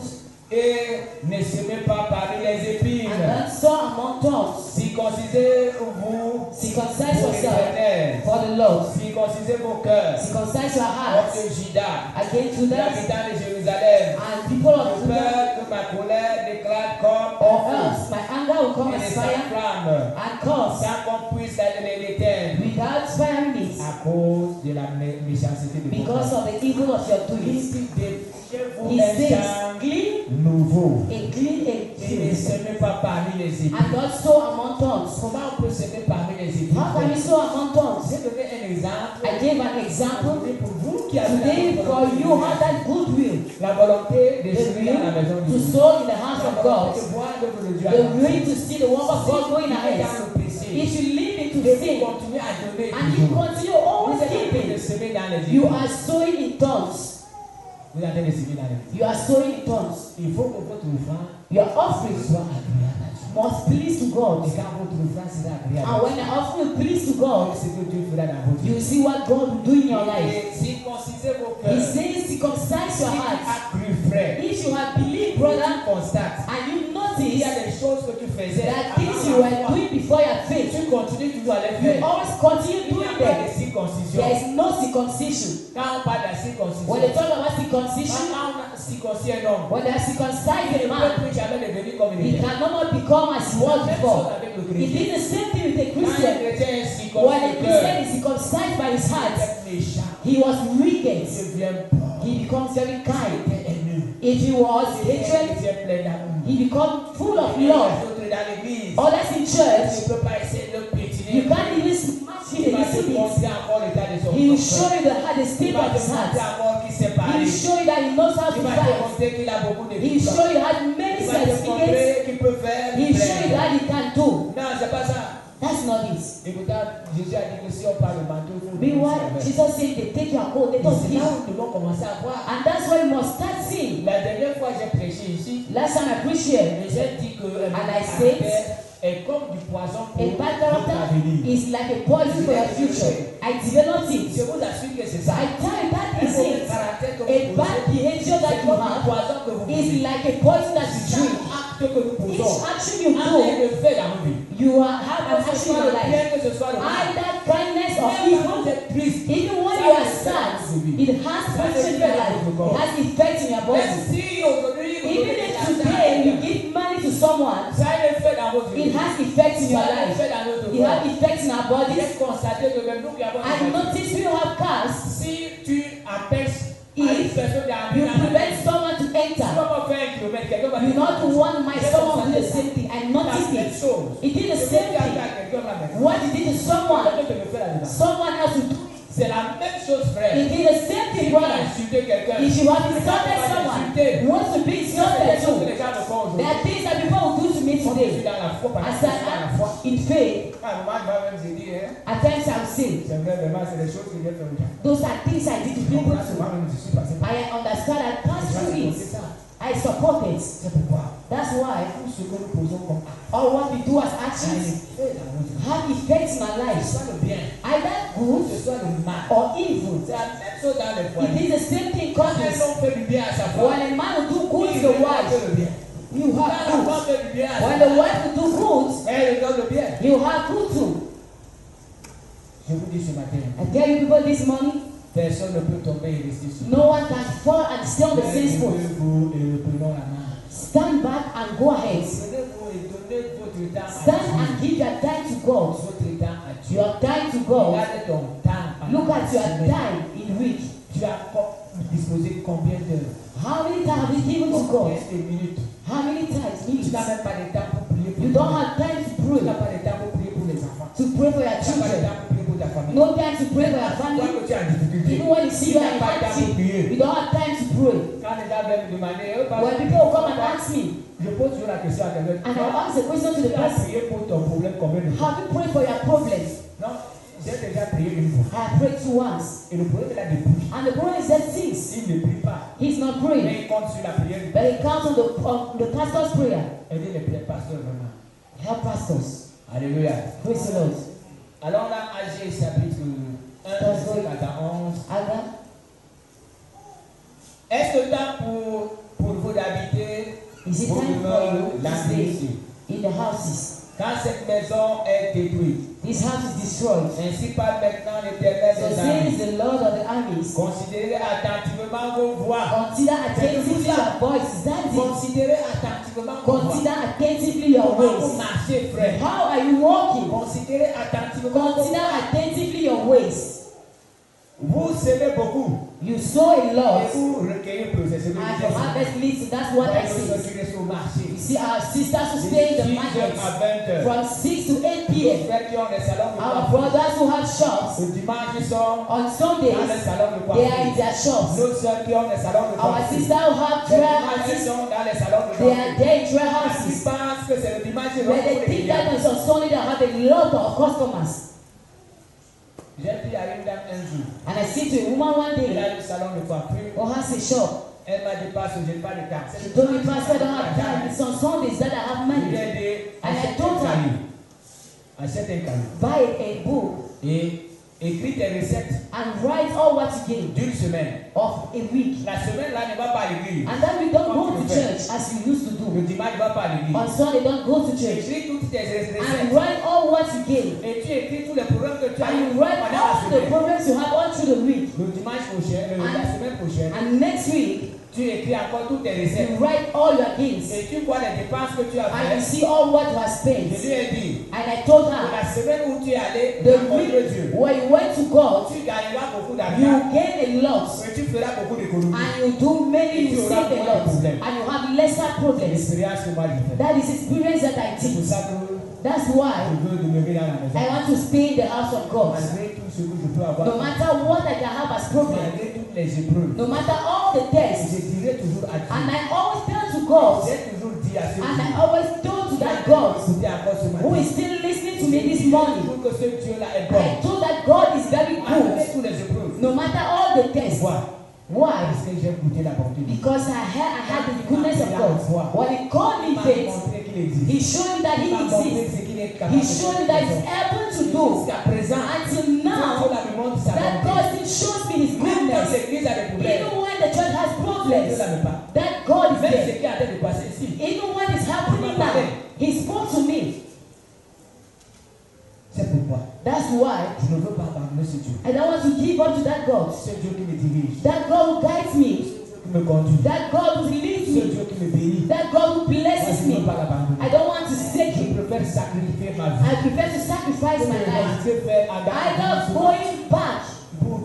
Et ne semez pas parmi les épines. and don't sow among thorns. Circoncisez-vous Circumcise pour yourself l'Éternel. for the Lord. Circoncisez vos cœurs. Circumcise your Hommes heart de Juda. against Les Judah habitants de Jérusalem. and people of Je Judah, peur que ma colère déclare comme or un feu. else my anger will come Et as ne fire s'enflamme and cause sans qu'on puisse l'éteindre without sparing it à cause de la méchanceté de vos because cœurs. of the evil of your Il doings. dit, dépêchez-vous He un says, sang clean nouveau. and clean Et ne and semez pas parmi les épines. and not sow among thorns. Comment on peut semer parmi les épines? How can we sow among thorns? J'ai donné un exemple. I gave an example. Pour vous qui avez Today, la for volonté, you have that good will, la volonté de the semer dans la maison will de to Dieu. sow in the house La of volonté God, de voir l'œuvre de Dieu the avancer. will to see the work of God going ahead. Dans le péché. If you live into Et vous sin continuez à donner and you toujours. continue always Vous êtes en train de giving, semer dans les you épines. are sowing in thorns. Vous êtes en train de semer dans les épines. You are sowing in thorns. Il faut que votre offrande Your offering soit agréable à Dieu. must please to God. Et quand votre offrande sera agréable, And when the offering will please to God, c'est ce que Dieu fera dans votre you vie. see what God will do in your life. Et circoncisez vos He cœurs. says, circumcise your Si tu heart. as cru, frère, If you have believed, tu brother, constates and you il y a notice des choses que tu faisais that avant things you la were foi. doing before your faith, Tu continues toujours à les you faire. always continue Il n'y doing a pas them. de circoncision. There is no circumcision. Quand on parle de la circoncision, When they talk about circumcision, quand on a circoncis un homme, when they are circumcised il a ne man, peut plus jamais devenir comme il he était. can no more become as he was Même chose before. avec le He chrétien. did the same thing with a Quand un Christian. chrétien est When circoncis a le Christian cœur, is circumcised by his il heart, est méchant. he was wicked. Il devient pauvre. He becomes very Il kind. était haineux. If he was Il est hatred, plein d'amour. he becomes full of Les love. autres dans l'église, Others in tu church, ne peux pas essayer de le pétiner. you can't even smash Il him a va te little bit. montrer encore l'état de son He will cœur. show you the Il state va of te his montrer heart. encore qu'il s'est He parlé. will show you that he knows how Il to va te fight. montrer qu'il a beaucoup de He will show you how many Il va te certificates. montrer qu'il peut faire He will show you plein. that he can do. Non, c'est pas ça. That's not it. Jésus a dit que si on parle au manteau, il faut Meanwhile, Jesus said they take your coat, they don't c'est give. là où nous devons commencer à voir. And that's why you must start seeing. La dernière fois, j'ai prêché ici. Last time I preached here, Et j'ai dit que un And I caractère said, est comme du poison pour a bad votre character avenir. is like a poison for your future. I developed Je it. vous assure que c'est ça. I tell you that Un is mauvais it. caractère que A vous bad posez, behavior that c'est you comme du have poison que vous is posez. like a poison that you Chaque drink. acte que nous Each posons, action you a do, un effet dans nos vies. you have Que an ce action in soit your le life. bien, que ce soit le mal. Either kindness or Même quand evil. vous êtes triste, Even when you are sad, it has function in your life. It has effect in your même body. si aujourd'hui vous Even donnez if de today you l'argent, give money to someone, ça a un effet dans votre vie. it has effect in Ça your a un life. effet dans notre It has corps. effect in our bodies. J'ai constaté que même nous qui avons I des voitures, notice you have cars. si tu empêches à une If personne d'arriver you dans la prevent maison, someone to tu enter, vas pas faire un kilomètre, quelqu'un va you te not dire, one might someone do the same thing. I la noticed même it. chose. He did the Je same vais dire thing. à quelqu'un là maintenant. What he did to someone, Quelqu'un te le fait là-dedans. someone else will do it. C'est la même chose, frère. He did the same Si thing, tu as brother. insulté quelqu'un, If you have quelqu'un insulted va someone, t'insulter. wants to be C'est insulted des choses que too. les gens me font There aujourd'hui. are things that people will do to me Quand je suis today. dans la foi, parce As que je suis dans la foi. in faith, À un moment, je vais même se dire, hein, at times I'll say, c'est vrai, vraiment, c'est des choses que j'ai fait aujourd'hui. those are things I did to Je people comprends too. souvent, même je suis passé par I understand I passed ça. through C'est it. ça. I support it. C'est pourquoi That's why tout ce que nous posons comme acte all what we do as a un actions effet dans notre vie. have effects in our Que ce lives. soit le bien, Either que good ce soit le mal. or evil. C'est la même chose dans les It foyers. is the same thing Quand un comes. homme fait du bien à sa femme, When a man will do good to il the lui wife, donne le bien. you Quand have la good. femme fait du bien à When sa the wife will do good, elle lui donne le bien. you have good too. Je vous dis ce matin, I tell you people this morning, personne ne peut tomber et rester sur no one can fall and stay on the same spot. Levez-vous et reprenons la main. Stand back and go ahead. Prenez-vous et donnez votre temps à Stand Dieu. and give your time to God. Votre temps à Dieu. Your time to God. Regarde ton temps. Look at your time in week. Tu as disposé combien d'heures? How many times have you given to God? Combien de minutes? How many times? Tu Minutes. n'as même pas de temps pour prier pour You don't have time to Tu pray. n'as pas de temps pour prier pour les enfants. To pray for your Tu n'as pas de children. temps pour prier pour ta famille. No time to pray for your Toi family. que tu es en difficulté. Even when you see Tu you are n'as in pas de temps pour hardship, prier. you don't have time to pray. Quand les gens viennent me demander, When people will come and ask me, je pose toujours la question à quelqu'un. and I'll ask the question to Tu the as person, prié pour ton problème combien de fois? have you prayed for your problems? Non, j'ai déjà prié une fois. I have prayed two once. Et le problème est là depuis. And the problem is that since Il ne prie pas. he's not praying, Mais il compte sur la prière. but he counts on the pastor's prayer. Aider les pasteurs vraiment. Help pastors. Alléluia. Praise the Lord. Alors là, Agé chapitre 1, verset 4 à 11. Adam, Est-ce le temps pour vous d'habiter is it vos time for demeures you to là stay ici? in the houses? Quand cette maison est détruite, This house is destroyed. ainsi parle maintenant l'Éternel So des says armées. the Lord of the armies. Considérez attentivement vos voix. Consider attentively your voices. That is it. Considérez attentivement vos voix. Consider attentively your Comment vous ways. marchez, frère? How are you walking? Considérez attentivement vos Consider voix. attentively your ways. Vous semez beaucoup You sow a et lot, vous recueillez peu. C'est ce que and je from disais. harvest leads. That's what I Voyez see. ceux qui restent au marché. You see our sisters who De stay in the 6h market à 20h. from 6 to 8 Les p.m. frères qui ont des salons de Our coiffure. brothers who have shops Le dimanche, ils sont on dans les Sundays, salons de they are in coiffure. their shops. Nos soeurs qui ont des salons de Our coiffure. sisters who have Les prayer dimanches, ils houses, sont dans les salons de they are coiffure. there in prayer Ils houses. pensent que c'est le dimanche, ils vont When pour they les think that clients. on some Sunday they have a lot of customers. J'ai dit à une dame un jour, And I see to a woman one elle day a le salon de coiffure. who has a shop. Elle m'a dit, parce que je n'ai pas de temps. She told me, Pastor, I don't have time. It's on Sundays that I have Je lui money. ai dit, And I achète told un her, cahier. Achète un cahier. buy a book Et écris tes recettes and write all what you gain d'une semaine. of a week. La semaine là ne va pas à l'église. And then we don't go to church as we used to Le do. dimanche ne va pas à l'église. On Sunday, don't go to church. Écris toutes tes And recettes. write all what you gain. Et tu écris tous les programmes que tu as And eu you write pendant la all the semaine. problems you have all through the week. Le dimanche prochain, la And- semaine prochaine, And next week, tu écris encore toutes tes recettes. you write all your gains. Et tu vois les dépenses que tu as And you faites. see all what you have Je spent. lui ai dit, And I told que her, la semaine où tu es allé the rencontrer Dieu, week where you went to God, tu gagneras beaucoup you d'argent. gain a lot. Et tu feras beaucoup d'économies. And you do many, you save a lot. And you have lesser C'est problems. l'expérience que moi j'ai faite. That is experience that I C'est pour teach. ça que That's why je veux demeurer dans la I maison. want to stay in the house of God. Malgré tout ce que je peux No avoir, matter what I can have as problem, malgré toutes les épreuves, no matter all the tests, je dirai toujours à and Dieu. I always tell to God, J'ai toujours dit à ceux and I qui always told to that God écoutez encore ce who matin, is still listening to me this morning, Pour que ce Dieu-là est I bon. told that God is very Malgré good, tous les épreuves. no matter all the tests. Pourquoi? Why? Parce que j'ai goûté la bonté de Dieu. Because I had the goodness of God. When He called me Il m'a faith, montré qu'il existe. He showed me that Il He m'a montré exists. ce qu'il est capable He de showed me faire. that He's able to do. Jusqu'à présent, Until Dieu now, la me montre sa that bonté. God still shows me His Même quand goodness. l'église a des problèmes, Even when the church has Dieu problems, la me parle. that God is Même ce there. qui est en train de passer ici. Even when it's happening now, He spoke to me. C'est pourquoi That's why je ne veux pas abandonner ce Dieu. I don't want to give up to that God. Ce Dieu qui me dirige, That God who guides me. qui me conduit, That God who leads ce me. Dieu qui me bénit. That God who Moi, blesses je ne veux me. pas l'abandonner. I don't want to forsake Je Him. préfère sacrifier ma vie. I prefer to sacrifice my life. Je préfère Either going back pour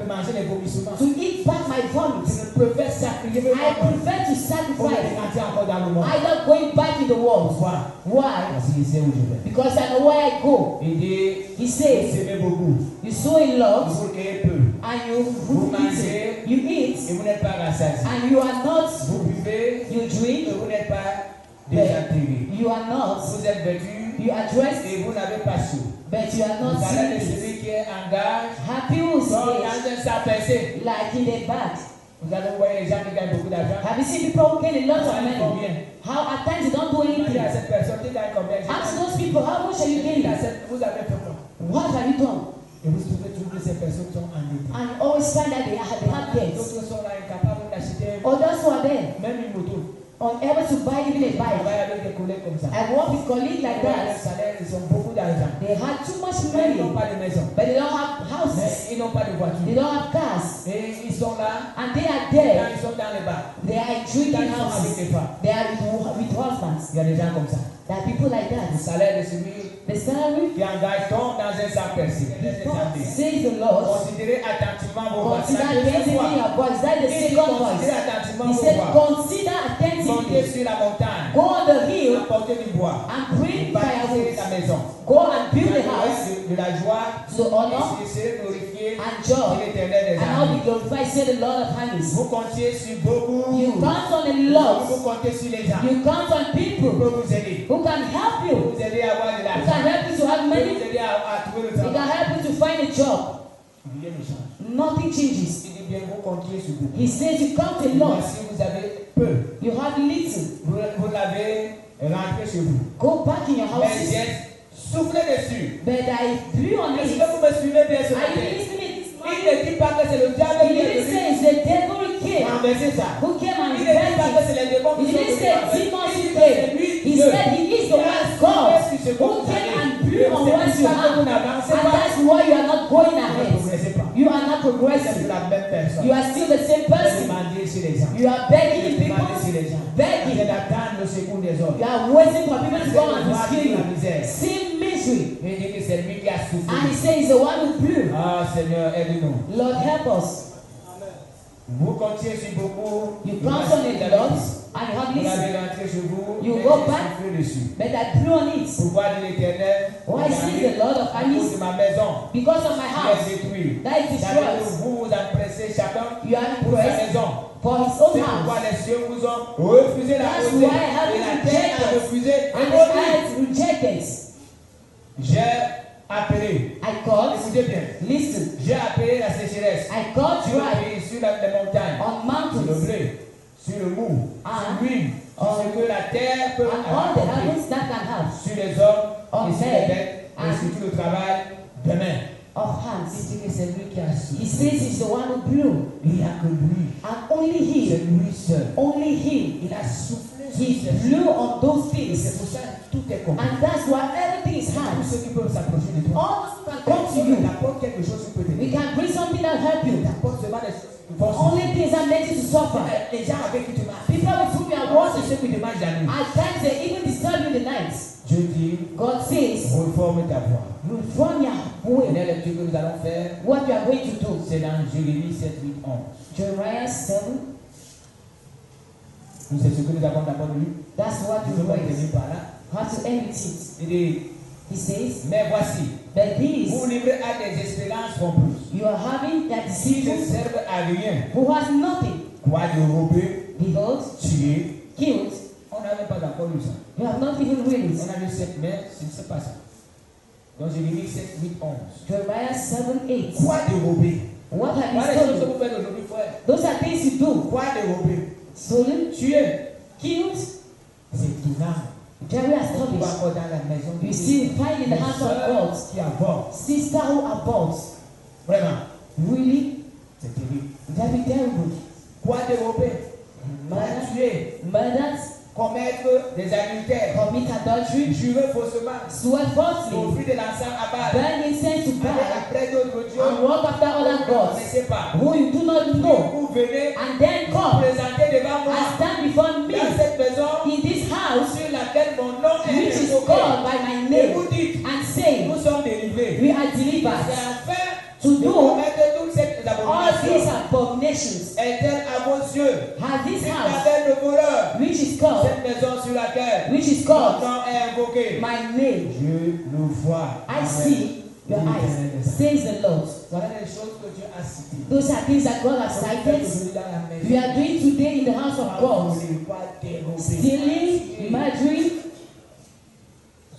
manger les vomissements. to eat back my vomit. Je préfère sacrifier I ma vie. prefer to Pour me sacrifice. décanter encore dans le monde. Either going back in the world. Pourquoi? Why? Parce qu'il sait où je vais. Because I know where I go. Il dit, He vous says, aimez beaucoup, you sow in love vous cueillez peu, and you vous eat. mangez You eat et vous n'êtes pas rassasié. and you are not. Vous buvez You et drink. vous n'êtes pas désaltéré. You are not. Vous êtes vêtu You are dressed, et vous n'avez pas chaud. but you are Vous not allez de sleeping. celui qui est en gage Happy who comme stays dans un sac percé. like in the bag. Vous allez voir les gens qui gagnent beaucoup d'argent. Have you seen people who gain a lot of money? Combien? How at times they don't do Demandez à anything. cette personne qui gagne combien. Ask those people, how much are you Dites à gaining? cette- Vous avez fait quoi? What have you done? Et vous trouvez toujours que ces personnes sont endettées. And you always find that they have debts. D'autres sont là incapables d'acheter Others who are there, même une moto. unable to buy even a Ils bike. travaillent avec des collègues comme ça. I work with colleagues like Ils ont un that. salaire, ils ont beaucoup d'argent. They had too much Mais ils n'ont money, pas de maison. but they don't have houses. Mais ils n'ont pas de They voiture. don't have cars. Et ils sont là. And they are Quand there. ils sont dans les bars. They are in Quand drinking ils sont avec houses. des femmes. They are with husbands. Il y a des gens comme ça. There are people like Le that. salaire de celui The salary, qui engage tombe dans un sac percé. says the Lord, Considérez attentivement vos voix. C'est consider la deuxième attentively fois. your voice. That's the Il dit second voice. considérez attentivement He vos said, voix. consider Montez attentively. sur la montagne. Go on the hill Apportez du bois. and bring Bâtissez firewood. la maison. Go and build the house De la joie. to honor Et serez glorifié. and joy. L'éternel des And now armées. be glorified, say the Lord of armies. Vous comptiez sur beaucoup. You count on a lot. Vous comptez sur les gens. You count on Qui people peuvent vous aider. who can help Pour you. vous aider à avoir de Who l'argent. can help you to have Pour money. vous aider à trouver le They can travail. help you to find a job. Rien ne change. Nothing changes. Il dit bien, vous comptiez sur beaucoup. He says you count a lot. Si vous avez peu, You have little. vous l'avez rentré chez vous. Go back in your Mais houses. j'ai soufflé dessus. But I blew on Est-ce it. que vous me suivez bien ce Are you matin? listening this Il morning? ne dit pas que c'est le diable He qui est didn't venu say it's the devil who came. renverser ça. Who came and Il ne dit pas que invented. c'est les démons He qui sont didn't venus say renverser. demons Il dit who que c'est came. lui, He Dieu. said he is the one God who came and blew on what you have. And that's why you are not going Vous ne ahead. progressez pas. You are not Vous êtes progressing. la même personne. You are still the same Vous person. demandez sur les gens. You are begging Vous demandez sur people. les gens. Vous Begging. êtes d'attendre le secours des autres. You are waiting for people to come and Vous rescue la you. misère. See misery. Il dit que c'est lui qui a souffert. And he says the one who blew. Ah Seigneur, aide-nous. Lord, help us. Vous comptiez sur beaucoup. You Vous count on l'avez a lot and you have Vous little. l'avez rentré chez vous. You et go j'ai back. soufflé dessus. But I blew on it. Pourquoi dit l'Éternel? Why says the Lord of À cause armies? de ma maison Because of my qui house. est détruite. That is C'est-à-dire que destroyed. vous vous empressez chacun You are pour sa impressed maison. for his C'est own pourquoi house. les cieux vous ont refusé la That's beauté why I have et la been terre a rejected. refusé And et the maudit. earth rejected. J'ai appelé. I called. Écoutez bien. Listen. J'ai appelé la sécheresse I called sur le dry pays, sur les montagnes, on sur le mountains blé, sur le mou, Ah. sur l'huile, sur ce que la terre peut and all the apporter, heavens that can have sur les hommes On et sur earth. les bêtes et Ah. sur tout le travail de main. of hands. Il dit que c'est lui qui a He su. says he's the one who blew. Il n'y a que lui. And only C'est him. lui seul. Only him. Il a soufflé sur He ces choses. blew on those Et things. c'est pour ça que tout est compris. And that's why everything is Tous hands. ceux qui peuvent s'approcher de toi. All those who can come to Il you. t'apporte quelque chose qui peut We t'aider. can bring something that help Il you. t'apporte seulement des choses qui vont Only things that make you to suffer. Les gens avec qui tu marches. People with whom you are Moi, c'est walking. ceux qui te mangent la nuit. At times they even disturb you in the night. Dieu dit, God says, reforme ta voix. reform your Et way. la lecture que nous allons faire, What you are going to do. c'est dans Jérémie 7, 8, 11. Jeremiah 7. Nous, c'est ce que nous avons d'abord lu. That's what Je you vais read. terminer par là. How to end with it. Il dit, He says, mais voici, but these vous livrez à des espérances trompeuses you are having that qui ne deceivers servent à rien. who has nothing. Quoi de rober, Behold, tuer. killed. On n'avait pas encore lu ça. You have not even read On it. a lu 7, mais ce n'est pas ça. Dans Jérémie 7, 8, 11. Jeremiah 7:8. Quoi dérober? What have you Voilà les choses que stolen? vous faites aujourd'hui, frère. Those are things you do. Quoi dérober? Stolen, Tuer. killed. C'est tout là. Jerry has On va published. encore dans la maison. You see, find in the house of God, qui avortent. sister who aborts. Vraiment. Really? C'est terrible. That be terrible. Quoi dérober? Quoi tuer? Murders, Commettre des adultères. commit adultery, Jurer faussement. swear falsely, Offrir de l'encens à Baal. burn incense to Aller God, après d'autres dieux. and walk after other Vous ne gods connaissez pas. who you do not know, Vous venez and then vous come présenter devant moi. and stand before me Dans cette maison in this house sur laquelle mon nom est which is invoqué. called by my Et name, vous dites, and say, nous sommes délivrés. we are C'est delivered. afin To de do commettre toutes ces all these abominations. abominations. Est-elle à vos yeux? Has this Une house, taverne de voleurs. which is called, Cette maison sur laquelle which is mon called nom est invoqué. my name, Je le vois. I see your eyes, says the Lord. Voilà les choses que Dieu a citées. Those are things that God has cited. We are doing today in the house of God. Stealing, murdering.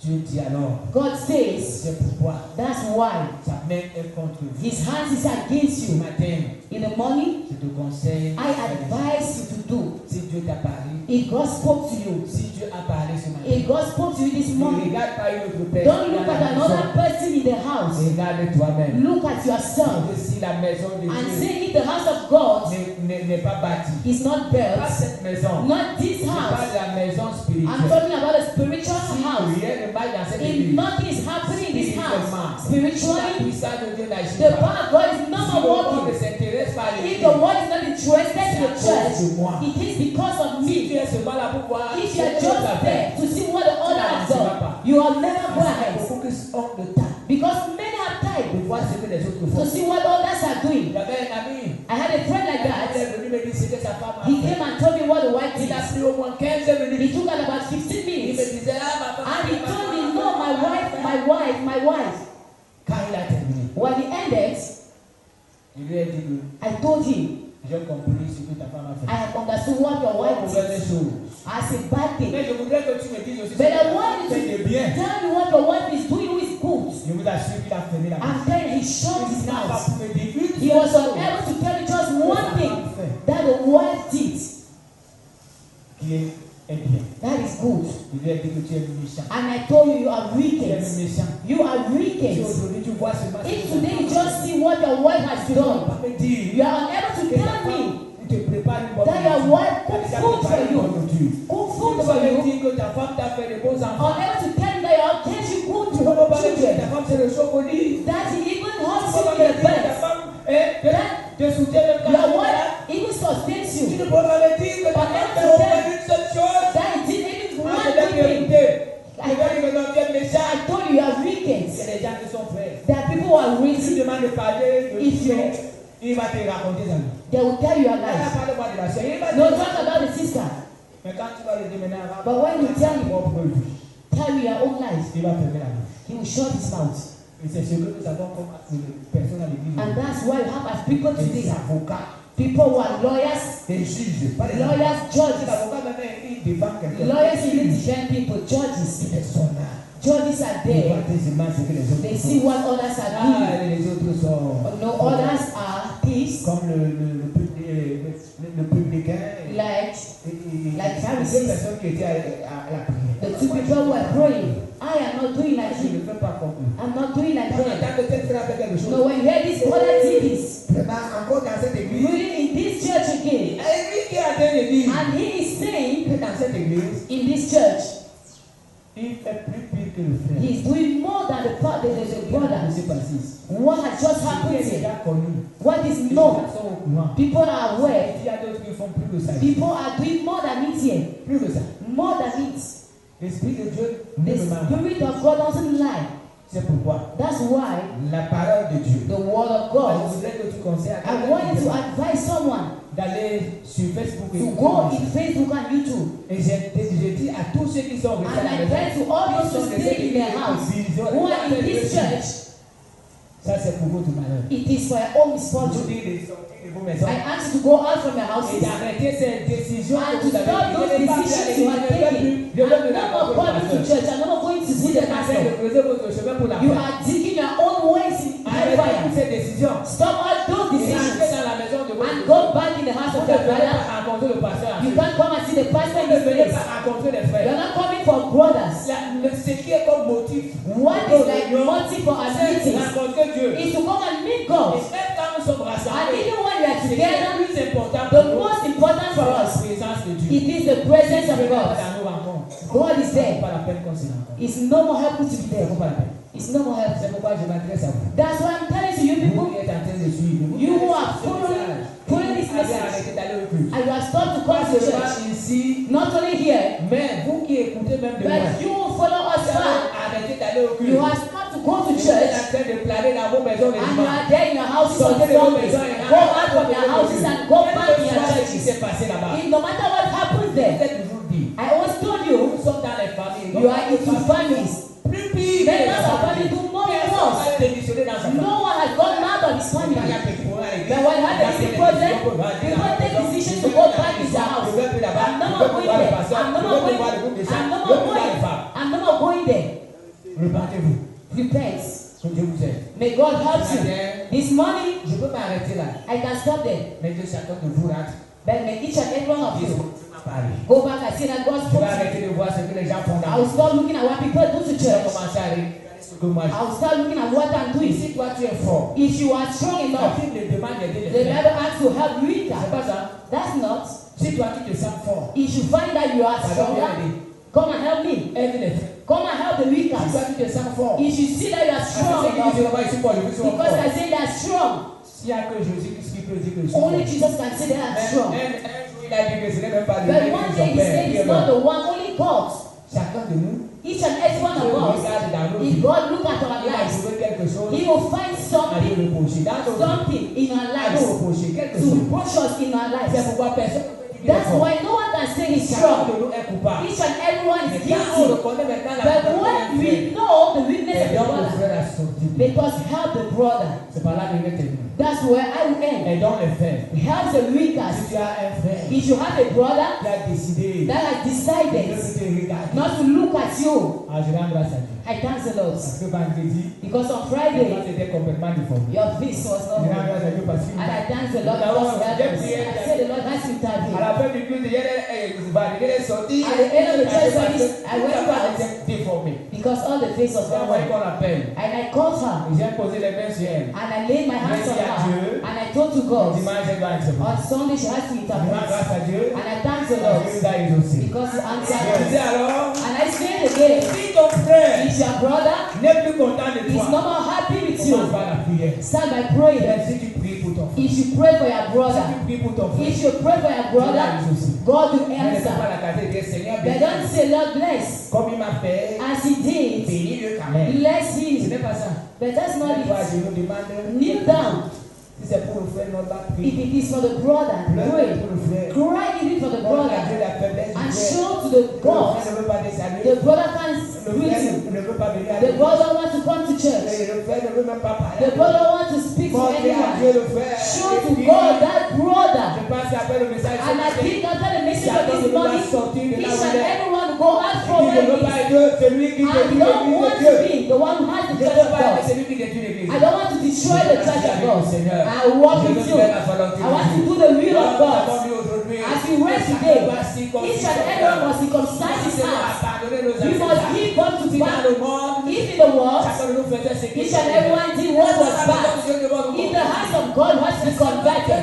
Dieu dit alors, God says, c'est pourquoi that's why sa main est contre vous. His hands is against Ce you. matin, In the morning, je te conseille, I advise you to do. si Dieu t'a parlé, If God spoke to you, si Dieu a parlé ce matin, if God spoke to you this ne morning, regarde pas une autre personne. don't look at another person in the house. Regarde toi-même. Look at yourself Si la maison de and Dieu say if the house of God n'est pas bâtie, is not pas built, cette maison, not this c'est pas house. la maison I'm spirituelle. talking about a spiritual Si house. rien ne va dans cette If église, nothing is happening in this house, la spiritually, puissance de Dieu n'agit the pas. power of God is Si not le monde ne working. s'intéresse pas à If l'église, the world is not interested in the c'est à church, cause de moi. it is because of Si tu me. es seulement là pour voir If ce you are que Dieu a just fait, there to see what the other has done, you will never go parce qu'il y a ahead. beaucoup qui ont le temps Because many have time de voir ce que les autres to font. see what others are doing. J'avais un ami, I had a friend like il that. est venu me dire ce que sa femme a He fait. came and told me what the wife Il did. a pris au moins 15 minutes. He took about 15 Il me minutes. disait, ah, ma femme. And he told me, no, my wife. Quand il a terminé, When he ended, je lui ai dit que I told him, j'ai compris ce que ta femme a fait. I have understood what your Pas wife mauvaise did chose. as a bad thing. Mais je voudrais que tu me dises aussi But I ce want que you tu fais de to bien. tell me what your wife is doing who is good. Je vous assure qu'il a fermé la bouche. And then he shut Il his n'a pas mouth. pu me dire une He seule was chose unable to tell me just one thing fait that the wife did. qui est bien. That is good. Je lui ai dit que tu es méchant. And I told you, you are Tu es wicked. méchant. You are Si wicked. aujourd'hui tu vois ce match, If today you just see what your wife has tu ne peux done, pas me dire you are unable to que ta tell me femme te prépare une bonne that your nourriture. wife Elle cooked t'a food préparé for une you. bonne nourriture. Cook Tu food ne peux for pas me you. dire que ta femme t'a fait de bons enfants. Unable to tell me that your kids you good Tu ne peux pas me dire que children. ta femme c'est le chocolat. That he even Tu hugs ne peux you pas in me the dire que ta bed. femme te soutient même quand Your tu es wife là. even sustains Tu ne you. peux pas me dire que ta femme fait au moins une seule chose. That he did even Moi, one je vais good thing. t'écouter. Je vais dire que non, tu es méchant. I told you you are wicked. Il y a des gens qui sont frères. There are people who are Si tu wicked. demandes de parler de If Dieu, you- il va te raconter ça. They will tell you your Là, lies. parle-moi de la sœur. Il va No, dire. talk about the sister. Mais quand tu vas le déménager, But when you tell him, propre vie, tell me your own lies, il va fermer la bouche. he will shut his mouth. Et c'est ce que nous avons comme personnes à l'église. And that's why you have as people Des today, avocats, people who are lawyers, des juges, pas des lawyers, C'est judges. l'avocat maintenant, il défend quelqu'un. Lawyers even defend people, judges. Ils sont là. Judges are Ils there. voient des images que les autres They font. see what others are doing. Ah, les autres sont No, others are thieves, comme le publicain. like Les Pharisees. deux personnes qui étaient à la prière. the two people who are praying. I am not doing like Je ne him. fais pas comme eux. I'm not doing like Quand on them. entend que tel frère fait quelque chose, No, when you hear this brother did this, vraiment, encore dans cette église, really in this church again, et lui qui est en train de dire and he is saying que dans cette église, in this church, il fait plus pire que le frère. he is doing more than the brother. C'est pas si. What has just Qui happened est here? déjà connu. What is Les known? gens sont au courant. People are aware. Il y a d'autres qui font plus que ça. People are doing more than it here. Plus que ça. More than it. L'Esprit de Dieu The ne me ment pas. Spirit of God doesn't lie. C'est pourquoi That's why la parole de Dieu. the Word of Je God. voudrais que tu conseilles à I want you to quelqu'un advise someone d'aller sur Facebook et to go in Facebook and YouTube. Et je dis à tous ceux qui sont restés à And la I maison, pray to all qui those sont who des stay in their house, who are in this church. ça c'est pour votre malheur. It is for your own Vous misfortune. dites de sortir de vos maisons I ask you to go out from your et houses d'arrêter ces décisions and que to vous avez stop prises. those Je n'ai pas decisions you are fait taking. je veux I'm de la not parole going to church. I'm not going to see Vous the êtes en train de pastor. You are digging your own ways in hellfire. Stop all those decisions and go back in the house of your brother. You can't come and see the pastor in this place. You're not coming for brothers. What is like motive for our meetings is to come and meet God. And even when we are together, the most important for us, it is the presence of God. God is there. It's no more helpful to be there. It's no more helpful. That's why I'm telling to you people, you who are following this message, and you are stopped to come to church, not only here, but you who follow us far, you are stopped to go to church, and you are there in your houses on Sundays. Go out from your houses and go back to your churches. No matter what happens there, I always told you, you are into families. Members of family do more than us. No one has gone out of his family. But when you have a big project, people take decisions to go back in their house. I'm no more going there. I'm no more going there. Repent. May God help you. This morning, I can stop there. But may each and every one of you go back and see that God's spoke. I will start looking at what people do to church. I will start looking at what I'm doing. If you are strong enough, the Bible asks to help you in that. That's not. If you find that you are stronger, come and help me. Come and help the weaker. If you see that you are strong enough, because I say they are strong. Only Jesus can say they are strong. But one day he said he's not the one, only God. Each and every one of us, if God look at our lives, he will find something in our lives to push us in our lives. That's why no one can say he's strong. Each and everyone is guilty. But when we know the weakness of the brother, because help the brother. That's where I will end. Help the weakest. If you have a brother that has decided not to look at you, I thank the Lord. Because on Friday, your face was not good. And I thank the Lord because I said the Lord has intervened. At the end of the church service, I went back because all the face was not well. And I called her. And I laid my hands on her. And I told to God, on Sunday she has to interpret. And I thank the Lord because he answered me. And I said again, if your brother is no more happy with you, start by praying. If you pray for your brother, God will answer. They don't say Lord bless, as he did, bless him. But that's not it. Kneel down. If it is for the brother, pray. Cry even for the brother. And show to the God. The brother can greet you. The brother wants to come to church. The brother wants to speak to anyone. Show to God that brother. And I think after the message of this morning, each and everyone will go out from where he is. I don't want to be the one who has the church of God. I don't want to destroy the church of God. I walk with you. I want to do the will of God. As you rest today, each and everyone must circumcise his heart. You must give God to bad. If in the world, each and everyone did what was bad. In the hands of God was to be converted.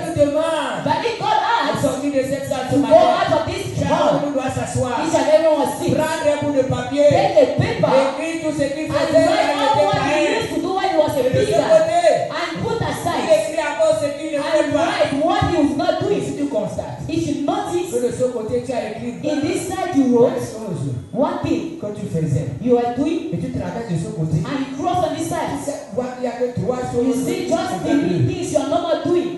But if God asks to go out of this hall, each and everyone was sick. Take a paper and write out what he used to do when he was a leader and put aside. And write what he was not doing. If you notice, in this side you wrote one thing you are doing, and you cross on this side. You see just the things you are not doing.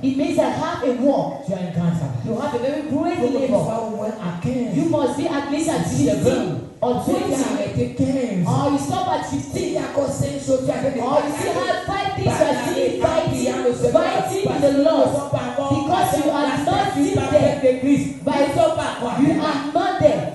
It means that have a work. You have a very great labor. You must be at least at 15 or 20. Or you stop at 15. Or you still have 5 things you are still fighting in the Lord. Because you are not still there. You are not there.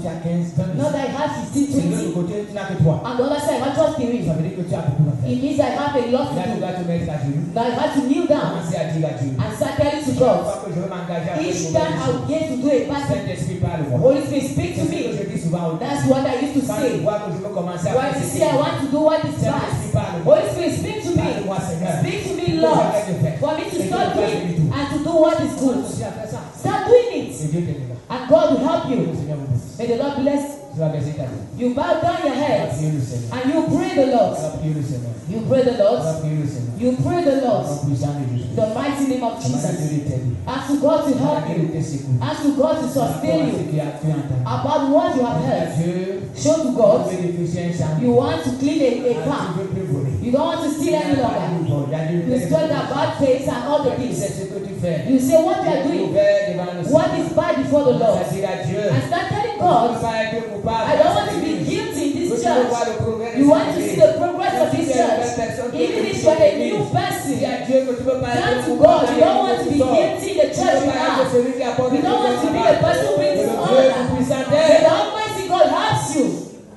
tu as 15, 20 Not that I have 15, C'est de l'autre 20. côté, tu n'as que 3. And the other side, I have just 3. Ça veut dire que tu as beaucoup à faire. It means I have a lot to Là, tu do. dois te mettre à genoux. Now I have to kneel down Commencer à dire à Dieu. and start telling to Chaque God. fois que je veux m'engager à faire Each une time I mauvaise get to do a chose, bad thing, Saint-Esprit parle-moi. Holy Spirit, speak to C'est ce que je me. dis souvent aux gens. That's what I used to Quand je say. vois que je veux commencer à When faire you ce see I want to do what is bad, Saint-Esprit parle-moi. Holy Spirit, speak to me. Parle-moi, Seigneur. Speak to me, Lord, for me to start doing and to do what is good. Commencer à faire ça. Start doing Et it, Dieu t'aidera. and God will help Que le you. Seigneur vous bénisse. May the Lord bless. Tu vas baisser ta tête. You bow down your Tu vas heads prier le Seigneur. and you pray the Tu Lord. vas prier le Seigneur. You pray the Tu vas Lord. prier le Seigneur. You pray the Au Lord. nom puissant de Jésus. The mighty name of Demande à Dieu Jesus. de t'aider. Ask to God to Demande à help Dieu de you. te secourir. Ask to God to Par rapport sustain à ce you. que tu as entendu. About what you have Demande à heard. Dieu Show to de God bénéficier un champ. you want to clean a Tu farm. veux plus voler. You don't want to steal any longer. You still got bad things and all the things. C'est ce que tu fais. You say what you are doing, Ouvert devant le what is bad before the Lord. C'est-à-dire à Dieu. And start telling Je ne veux God, pas être coupable. I don't want to be guilty in Je this veux church. voir le progrès de You want to cette see église. the progress of this church. Even if you are a new person, Dis à Dieu que tu veux pas turn être to coupable. God. You don't want to be guilty in the Tu church veux you pas être are. celui qui apporte You don't want to be the person who brings Dieu honor. tout-puissant May t'aide. the Almighty God helps you.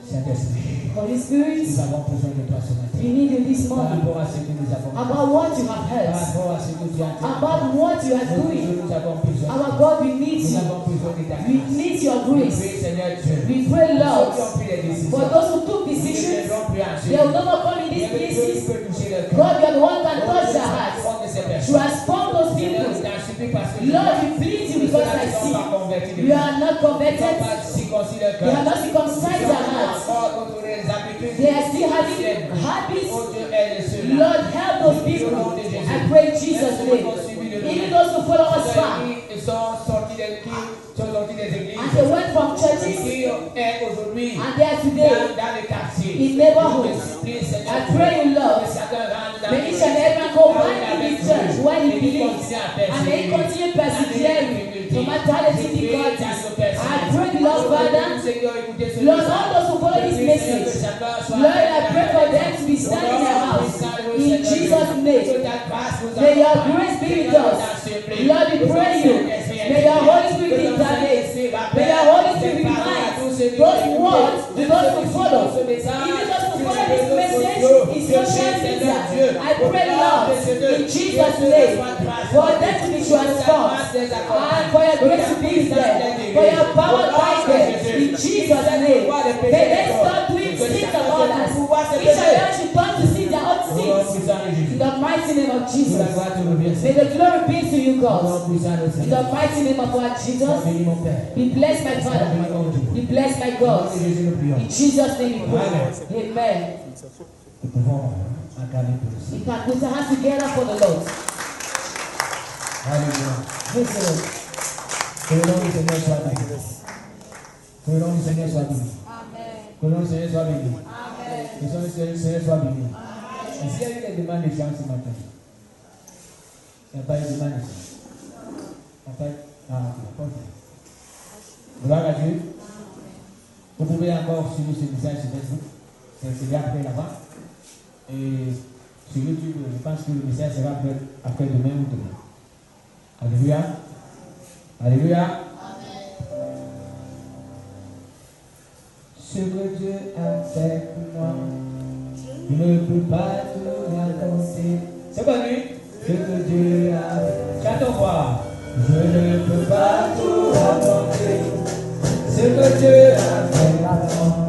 Saint-Esprit, Holy Spirit, nous avons besoin de toi ce matin. we need you this Par morning. rapport à ce que nous avons fait. About what you have Par heard. rapport à ce que tu as dit. About what you are doing. Nous avons besoin. Our God, we need Nous you. avons besoin de ta We grâce. need your Oui, grace. Seigneur Dieu. We pray, Ceux Lord, qui ont pris les décisions. for those who took Nous ne decisions, viendrons plus en they will never come in these Dieu places. peut toucher leur cœur. God, you are the one that can touch their hearts. Tu Transform those Seigneur, people. je t'en supplie parce que Lord, we plead you because I ne sont see pas convertis de you are not Ils n'ont converted. pas circoncis leur They cœur. have not circumcised their Ils hearts. ont encore contrôlé les habitudes They are still having anciennes. habits. Oh Dieu, aide ceux-là. Lord, help those people. I pray in Jesus' name. Even those who follow us far, Ils sont sortis des églises. and they went from Et churches, qui est aujourd'hui and they are today dans les quartiers. in neighborhoods. I pray you, Lord, may each and every man go back in this church where he believes, and may he continue persevering no matter the difficulties. I pray the Lord, Father, Lord, all those who follow this message, Lord, I pray for them to be standing in their house. In Jesus' name, may your grace be with us. Lord, we pray you. May your Holy Spirit intervene. May your Holy Spirit remind those words to those who follow. Even those who follow this message in social media. I pray, Lord, in Jesus' name, for them to be transformed. And for your grace to be with them. For your power guide them. In Jesus' name. May they stop doing sins of others. Each of them should turn to see their own sins. In the mighty name of Jesus. May the glory be to you, God. In the mighty name of our Jesus. Be blessed, my Father. Be blessed, my God. In Jesus' name we pray. Amen. We can put our hands together for the Lord. Praise the Lord. Que le nom du Seigneur soit béni. Que le nom du Seigneur soit béni. Que le nom du Seigneur soit béni. Que le nom du Seigneur soit béni. Est-ce qu'il y a eu des demandes de chance ce matin? Il n'y a pas eu de demande ici. Il n'y a pas eu. Ah, ok. Gloire à Dieu. Vous pouvez encore suivre ce message sur Facebook. C'est bien après là-bas. Et sur YouTube, je pense que le message sera après demain ou demain. Alléluia. Alléluia. Ce que Dieu a fait pour moi, je ne peux pas tout raconter. C'est connu. Ce que Dieu a fait. Chantons voir. Je ne peux pas tout raconter. Ce que Dieu a fait pour moi.